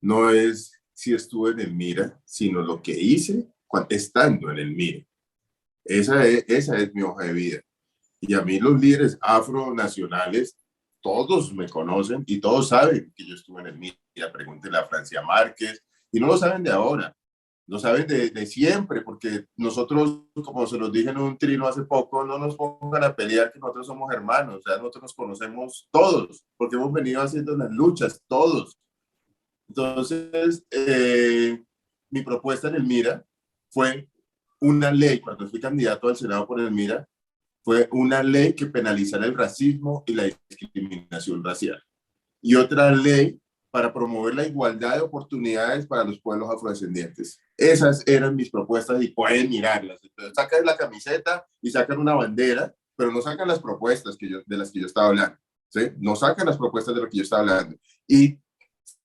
no es si estuve en el MIRA, sino lo que hice estando en el MIRA. Esa es mi hoja de vida. Y a mí los líderes afronacionales, todos me conocen y todos saben que yo estuve en el MIRA. Pregúntenle a Francia Márquez. Y no lo saben de ahora, lo saben de siempre, porque nosotros, como se los dije en un trino hace poco, no nos pongan a pelear que nosotros somos hermanos. O sea, nosotros nos conocemos todos, porque hemos venido haciendo las luchas, todos. Entonces, mi propuesta en el MIRA fue una ley, cuando fui candidato al Senado por el MIRA, fue una ley que penalizara el racismo y la discriminación racial. Y otra ley para promover la igualdad de oportunidades para los pueblos afrodescendientes. Esas eran mis propuestas y pueden mirarlas. Entonces, sacan la camiseta y sacan una bandera, pero no sacan las propuestas de las que yo estaba hablando. ¿Sí? No sacan las propuestas de lo que yo estaba hablando. Y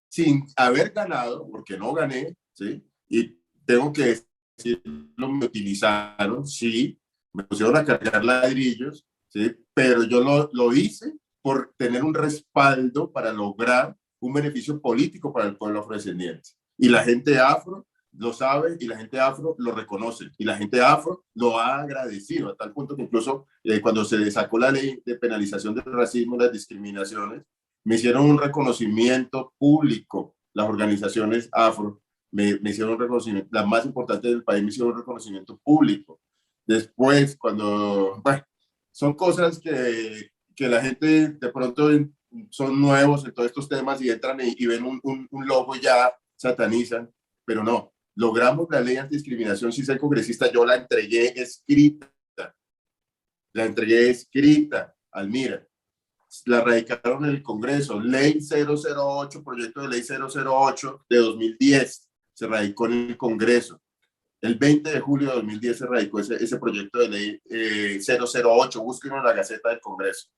sin haber ganado, porque no gané, ¿sí? Y tengo que decirlo, me utilizaron, sí, me pusieron a cargar ladrillos, ¿sí? Pero yo lo hice por tener un respaldo para lograr un beneficio político para el pueblo afrodescendiente. Y la gente afro lo sabe y la gente afro lo reconoce. Y la gente afro lo ha agradecido, a tal punto que incluso cuando se sacó la ley de penalización del racismo y las discriminaciones, me hicieron un reconocimiento público. Las organizaciones afro me hicieron un reconocimiento, las más importantes del país me hicieron un reconocimiento público. Después, bueno, son cosas que la gente de pronto son nuevos en todos estos temas y entran y ven un logo y ya satanizan, pero no. Logramos la ley antidiscriminación. Si soy congresista, yo la entregué escrita al MIRA. La radicaron en el Congreso, ley 008, proyecto de ley 008 de 2010, se radicó en el Congreso. El 20 de julio de 2010 se radicó ese proyecto de ley 008, búsquenlo en la Gaceta del Congreso.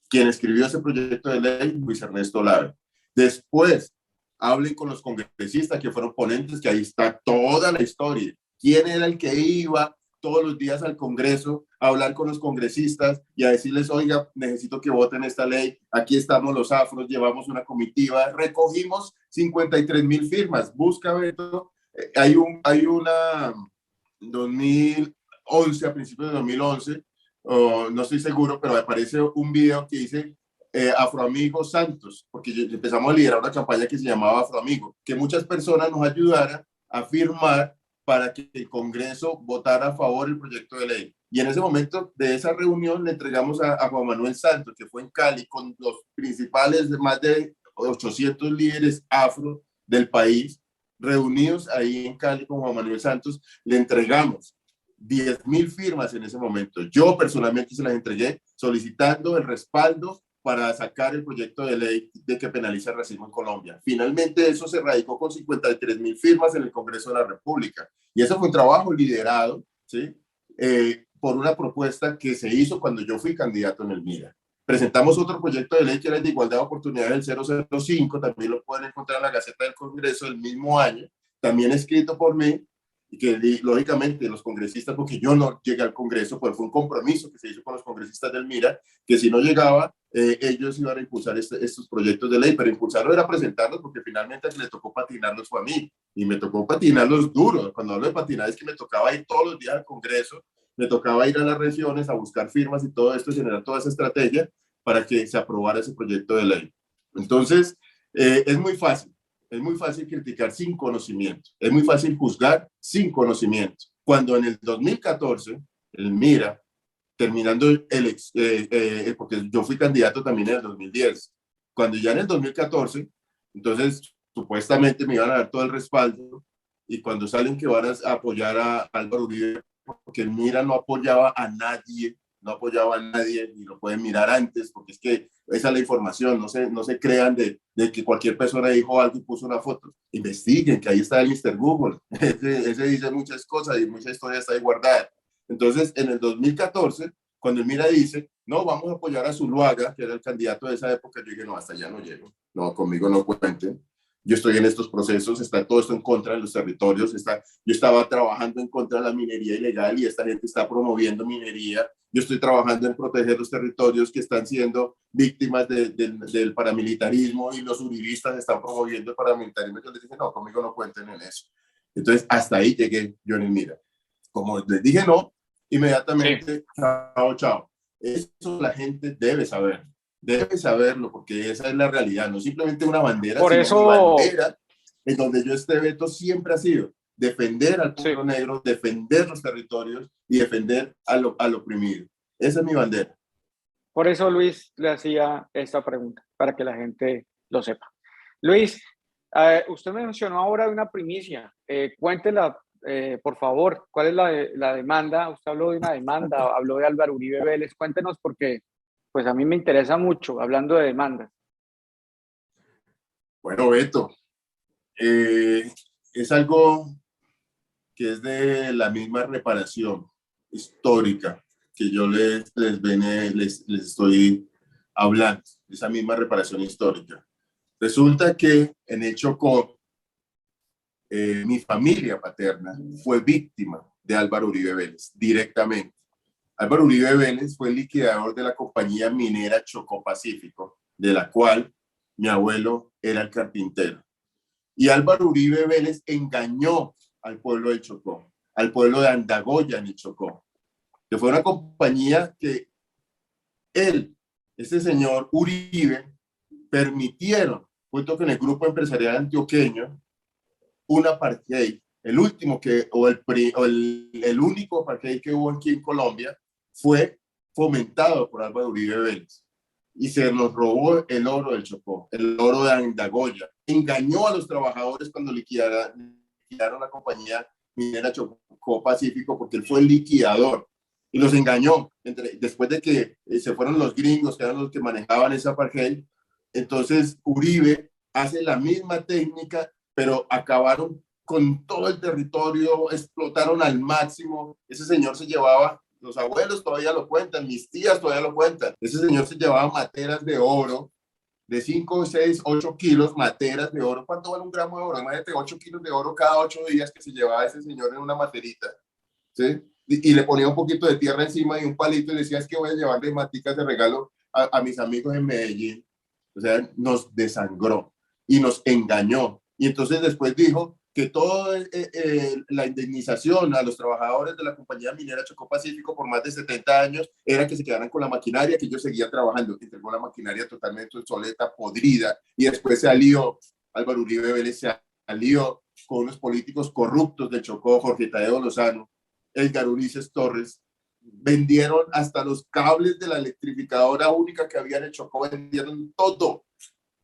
Quien escribió ese proyecto de ley, Luis Ernesto Lave. Después, hablen con los congresistas que fueron ponentes, que ahí está toda la historia. ¿Quién era el que iba todos los días al Congreso a hablar con los congresistas y a decirles, oiga, necesito que voten esta ley, aquí estamos los afros, llevamos una comitiva, recogimos 53,000 firmas, busca Beto, hay una 2011, a principios de 2011, no estoy seguro, pero aparece un video que dice Afroamigo Santos, porque empezamos a liderar una campaña que se llamaba Afroamigo, que muchas personas nos ayudaran a firmar para que el Congreso votara a favor del proyecto de ley. Y en ese momento de esa reunión le entregamos a Juan Manuel Santos, que fue en Cali, con los principales de más de 800 líderes afro del país, reunidos ahí en Cali con Juan Manuel Santos, le entregamos 10,000 firmas en ese momento. Yo personalmente se las entregué solicitando el respaldo para sacar el proyecto de ley de que penaliza el racismo en Colombia. Finalmente eso se radicó con 53,000 firmas en el Congreso de la República. Y eso fue un trabajo liderado, ¿sí? Por una propuesta que se hizo cuando yo fui candidato en el MIRA. Presentamos otro proyecto de ley que era el de igualdad de oportunidades, el 005, también lo pueden encontrar en la Gaceta del Congreso del mismo año, también escrito por mí, y que lógicamente los congresistas, porque yo no llegué al Congreso, pues fue un compromiso que se hizo con los congresistas del MIRA, que si no llegaba, ellos iban a impulsar estos proyectos de ley, pero impulsarlo era presentarlos, porque finalmente le tocó patinarlos fue a mí, y me tocó patinarlos duro. Cuando hablo de patinar es que me tocaba ir todos los días al Congreso, me tocaba ir a las regiones a buscar firmas y todo esto, generar toda esa estrategia para que se aprobara ese proyecto de ley. Entonces, es muy fácil. Es muy fácil criticar sin conocimiento. Es muy fácil juzgar sin conocimiento. Cuando en el 2014, el MIRA, terminando porque yo fui candidato también en el 2010, cuando ya en el 2014, entonces supuestamente me iban a dar todo el respaldo y cuando salen que van a apoyar a Álvaro Uribe, porque el MIRA no apoyaba a nadie, no apoyaba a nadie y lo pueden mirar antes, porque es que esa es la información, no se crean de que cualquier persona dijo algo y puso una foto. Investiguen, que ahí está el Mr. Google. Ese dice muchas cosas y mucha historia está ahí guardada. Entonces, en el 2014, cuando el MIRA dice, no, vamos a apoyar a Zuluaga, que era el candidato de esa época, yo dije, no, hasta allá no llego. No, conmigo no cuenten. Yo estoy en estos procesos, está todo esto en contra de los territorios, yo estaba trabajando en contra de la minería ilegal y esta gente está promoviendo minería. Yo estoy trabajando en proteger los territorios que están siendo víctimas del paramilitarismo y los uribistas están promoviendo el paramilitarismo. Yo les dije, no, conmigo no cuenten en eso. Entonces, hasta ahí llegué yo en el MIRA. Como les dije no, inmediatamente, sí. Chao, chao. Eso la gente debe saber. Debe saberlo porque esa es la realidad, no simplemente una bandera, por sino eso... mi bandera en donde yo esté, Beto, siempre ha sido defender al pueblo sí. negro, defender los territorios y defender al oprimido. Esa es mi bandera. Por eso Luis le hacía esta pregunta, para que la gente lo sepa. Luis, usted me mencionó ahora una primicia. Cuéntela, por favor, ¿cuál es la demanda? Usted habló de una demanda, habló de Álvaro Uribe Vélez. Cuéntenos porque pues a mí me interesa mucho, hablando de demandas. Bueno, Beto, es algo que es de la misma reparación histórica que yo les estoy hablando, esa misma reparación histórica. Resulta que en el Chocó, mi familia paterna fue víctima de Álvaro Uribe Vélez, directamente. Álvaro Uribe Vélez fue el liquidador de la compañía minera Chocó Pacífico, de la cual mi abuelo era el carpintero. Y Álvaro Uribe Vélez engañó al pueblo del Chocó, al pueblo de Andagoya en el Chocó, que fue una compañía que este señor Uribe, permitieron, junto con el grupo empresarial antioqueño, un apartheid, el último que, el único apartheid que hubo aquí en Colombia, fue fomentado por Álvaro Uribe Vélez. Y se nos robó el oro del Chocó, el oro de Andagoya. Engañó a los trabajadores cuando liquidaron la compañía minera Chocó Pacífico, porque él fue el liquidador. Y los engañó. Después de que se fueron los gringos, que eran los que manejaban esa apartheid, entonces Uribe hace la misma técnica, pero acabaron con todo el territorio, explotaron al máximo. Ese señor se llevaba, los abuelos todavía lo cuentan, mis tías todavía lo cuentan, ese señor se llevaba materas de oro de 5, 6, 8 kilos, materas de oro. ¿Cuánto vale un gramo de oro? Imagínate, 8 kilos de oro cada 8 días que se llevaba ese señor en una materita, ¿sí? Y le ponía un poquito de tierra encima y un palito y decía, es que voy a llevarle maticas de regalo a mis amigos en Medellín. O sea, nos desangró y nos engañó. Y entonces después dijo que toda la indemnización a los trabajadores de la compañía minera Chocó Pacífico por más de 70 años era que se quedaran con la maquinaria, que ellos seguían trabajando. Entregó la maquinaria totalmente obsoleta, podrida, y después se alió, Álvaro Uribe Vélez se alió con unos políticos corruptos de Chocó, Jorge Tadeo Lozano, Edgar Ulises Torres, vendieron hasta los cables de la electrificadora única que había en el Chocó, vendieron todo.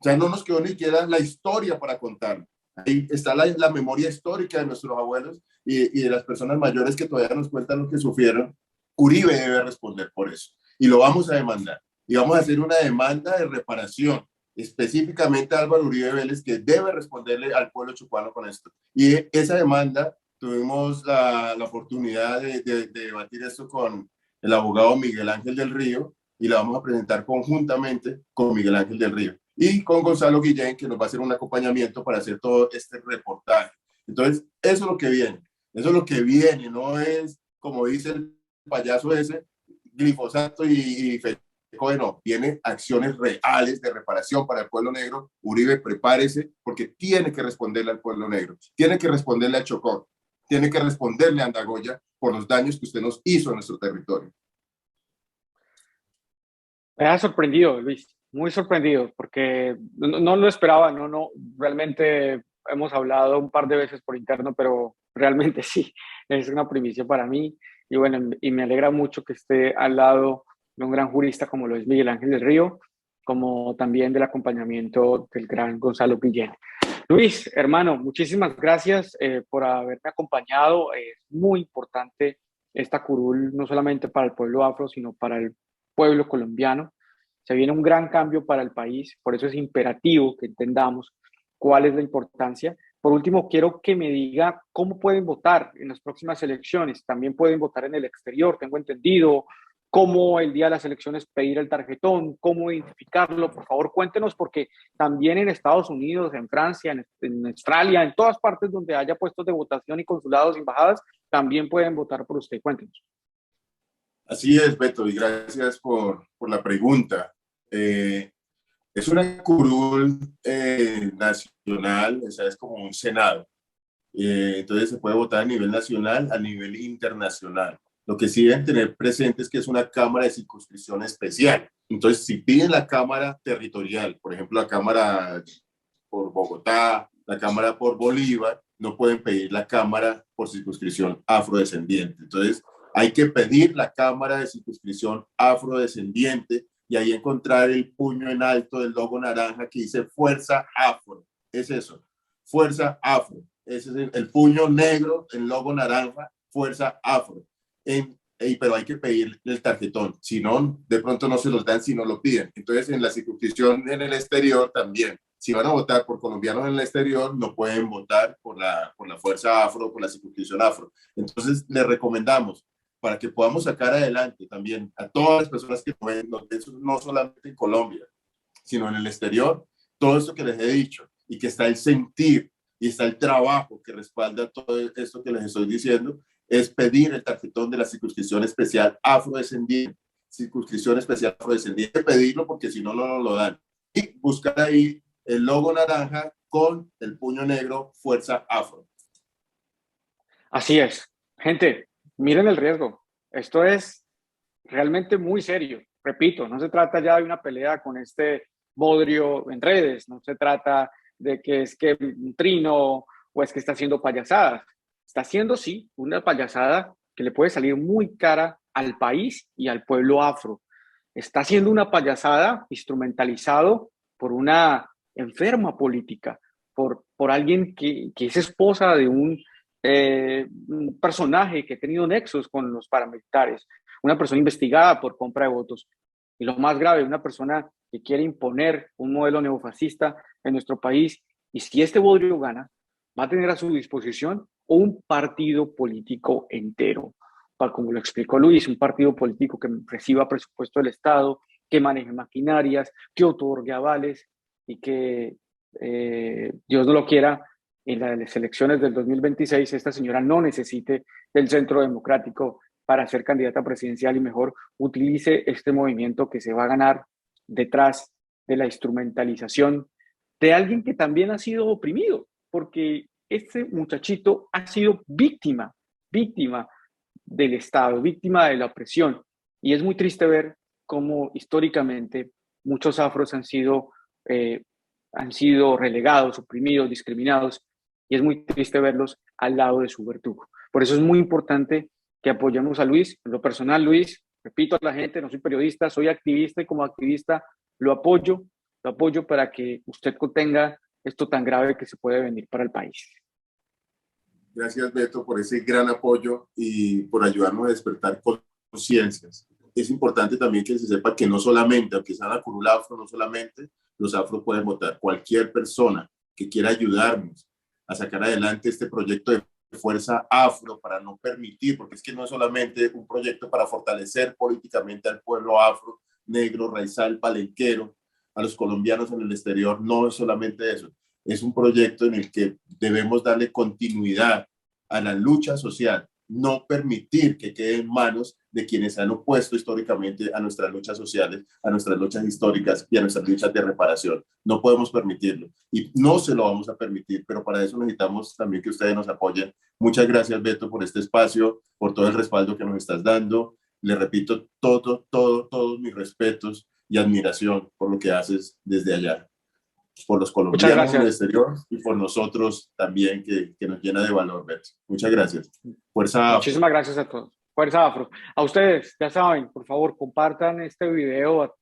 Ya no nos quedó ni siquiera la historia para contar. Ahí está la memoria histórica de nuestros abuelos y de las personas mayores que todavía nos cuentan lo que sufrieron. Uribe debe responder por eso y lo vamos a demandar. Y vamos a hacer una demanda de reparación específicamente a Álvaro Uribe Vélez, que debe responderle al pueblo chocuano con esto. Y esa demanda tuvimos la oportunidad de debatir esto con el abogado Miguel Ángel del Río y la vamos a presentar conjuntamente con Miguel Ángel del Río y con Gonzalo Guillén, que nos va a hacer un acompañamiento para hacer todo este reportaje. Entonces, eso es lo que viene. Eso es lo que viene, no es, como dice el payaso ese, glifosato y no, tiene acciones reales de reparación para el pueblo negro. Uribe, prepárese, porque tiene que responderle al pueblo negro, tiene que responderle a Chocó, tiene que responderle a Andagoya por los daños que usted nos hizo en nuestro territorio. Me ha sorprendido, Luis, muy sorprendido, porque no lo esperaba, realmente hemos hablado un par de veces por interno, pero realmente sí, es una primicia para mí, y bueno, y me alegra mucho que esté al lado de un gran jurista como lo es Miguel Ángel del Río, como también del acompañamiento del gran Gonzalo Guillén. Luis, hermano, muchísimas gracias por haberme acompañado. Es muy importante esta curul, no solamente para el pueblo afro, sino para el pueblo colombiano. Se viene un gran cambio para el país, por eso es imperativo que entendamos cuál es la importancia. Por último, quiero que me diga cómo pueden votar en las próximas elecciones. También pueden votar en el exterior, tengo entendido. Cómo el día de las elecciones pedir el tarjetón, cómo identificarlo. Por favor, cuéntenos, porque también en Estados Unidos, en Francia, en Australia, en todas partes donde haya puestos de votación y consulados y embajadas, también pueden votar por usted. Cuéntenos. Así es, Beto, y gracias por la pregunta. Es una curul nacional, o sea, es como un senado. Entonces se puede votar a nivel nacional, a nivel internacional. Lo que sí deben tener presente es que es una cámara de circunscripción especial. Entonces, si piden la cámara territorial, por ejemplo, la cámara por Bogotá, la cámara por Bolívar, no pueden pedir la cámara por circunscripción afrodescendiente. Entonces, hay que pedir la cámara de circunscripción afrodescendiente y ahí encontrar el puño en alto del logo naranja que dice Fuerza Afro. Es eso, Fuerza Afro. Ese es el puño negro, el logo naranja, Fuerza Afro. Pero hay que pedir el tarjetón, si no, de pronto no se los dan si no lo piden. Entonces, en la circunscripción en el exterior también, si van a votar por colombianos en el exterior, no pueden votar por la Fuerza Afro, por la circunscripción Afro. Entonces, les recomendamos, para que podamos sacar adelante también a todas las personas que no solamente en Colombia, sino en el exterior, todo esto que les he dicho, y que está el sentir, y está el trabajo que respalda todo esto que les estoy diciendo, es pedir el tarjetón de la circunscripción especial afrodescendiente. Circunscripción especial afrodescendiente, pedirlo porque si no, no nos lo dan. Y buscar ahí el logo naranja con el puño negro, Fuerza Afro. Así es. Gente, miren el riesgo. Esto es realmente muy serio. Repito, no se trata ya de una pelea con este bodrio en redes, no se trata de que es que un trino o es que está haciendo payasadas. Está haciendo, sí, una payasada que le puede salir muy cara al país y al pueblo afro. Está haciendo una payasada instrumentalizado por una enferma política, por alguien que es esposa de un personaje que ha tenido nexos con los paramilitares, una persona investigada por compra de votos. Y lo más grave, una persona que quiere imponer un modelo neofascista en nuestro país. Y si este bodrio gana, va a tener a su disposición un partido político entero. Para, como lo explicó Luis, un partido político que reciba presupuesto del Estado, que maneje maquinarias, que otorgue avales y que, Dios no lo quiera, en las elecciones del 2026 esta señora no necesite del Centro Democrático para ser candidata presidencial y mejor utilice este movimiento que se va a ganar detrás de la instrumentalización de alguien que también ha sido oprimido, porque este muchachito ha sido víctima del Estado, víctima de la opresión. Y es muy triste ver cómo históricamente muchos afros han sido relegados, oprimidos, discriminados, y es muy triste verlos al lado de su verdugo. Por eso es muy importante que apoyemos a Luis. En lo personal, Luis, repito a la gente, no soy periodista, soy activista y como activista lo apoyo para que usted contenga esto tan grave que se puede venir para el país. Gracias, Beto, por ese gran apoyo y por ayudarnos a despertar conciencias. Es importante también que se sepa que no solamente, aunque sea la curul afro, no solamente los afros pueden votar. Cualquier persona que quiera ayudarnos a sacar adelante este proyecto de fuerza afro para no permitir, porque es que no es solamente un proyecto para fortalecer políticamente al pueblo afro, negro, raizal, palenquero, a los colombianos en el exterior, no es solamente eso. Es un proyecto en el que debemos darle continuidad a la lucha social, no permitir que quede en manos de quienes se han opuesto históricamente a nuestras luchas sociales, a nuestras luchas históricas y a nuestras luchas de reparación. No podemos permitirlo y no se lo vamos a permitir, pero para eso necesitamos también que ustedes nos apoyen. Muchas gracias, Beto, por este espacio, por todo el respaldo que nos estás dando. Le repito, todos mis respetos y admiración por lo que haces desde allá, por los Muchas colombianos en el gracias. exterior y por nosotros también, que nos llena de valor, Beto. Muchas gracias. Fuerza Afro. Muchísimas gracias a todos. Fuerza Afro. A ustedes, ya saben, por favor, compartan este video a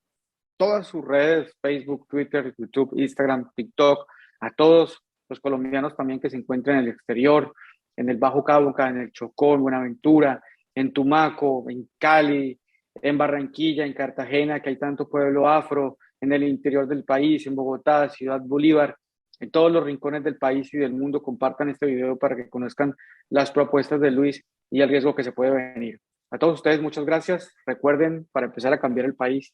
todas sus redes, Facebook, Twitter, YouTube, Instagram, TikTok, a todos los colombianos también que se encuentran en el exterior, en el Bajo Cauca, en el Chocó, en Buenaventura, en Tumaco, en Cali, en Barranquilla, en Cartagena, que hay tanto pueblo afro, en el interior del país, en Bogotá, Ciudad Bolívar, en todos los rincones del país y del mundo. Compartan este video para que conozcan las propuestas de Luis y el riesgo que se puede venir. A todos ustedes, muchas gracias. Recuerden, para empezar a cambiar el país,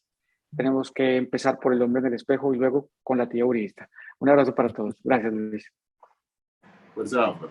tenemos que empezar por el hombre en el espejo y luego con la tía uribista. Un abrazo para todos. Gracias, Luis. Fuerza Afro.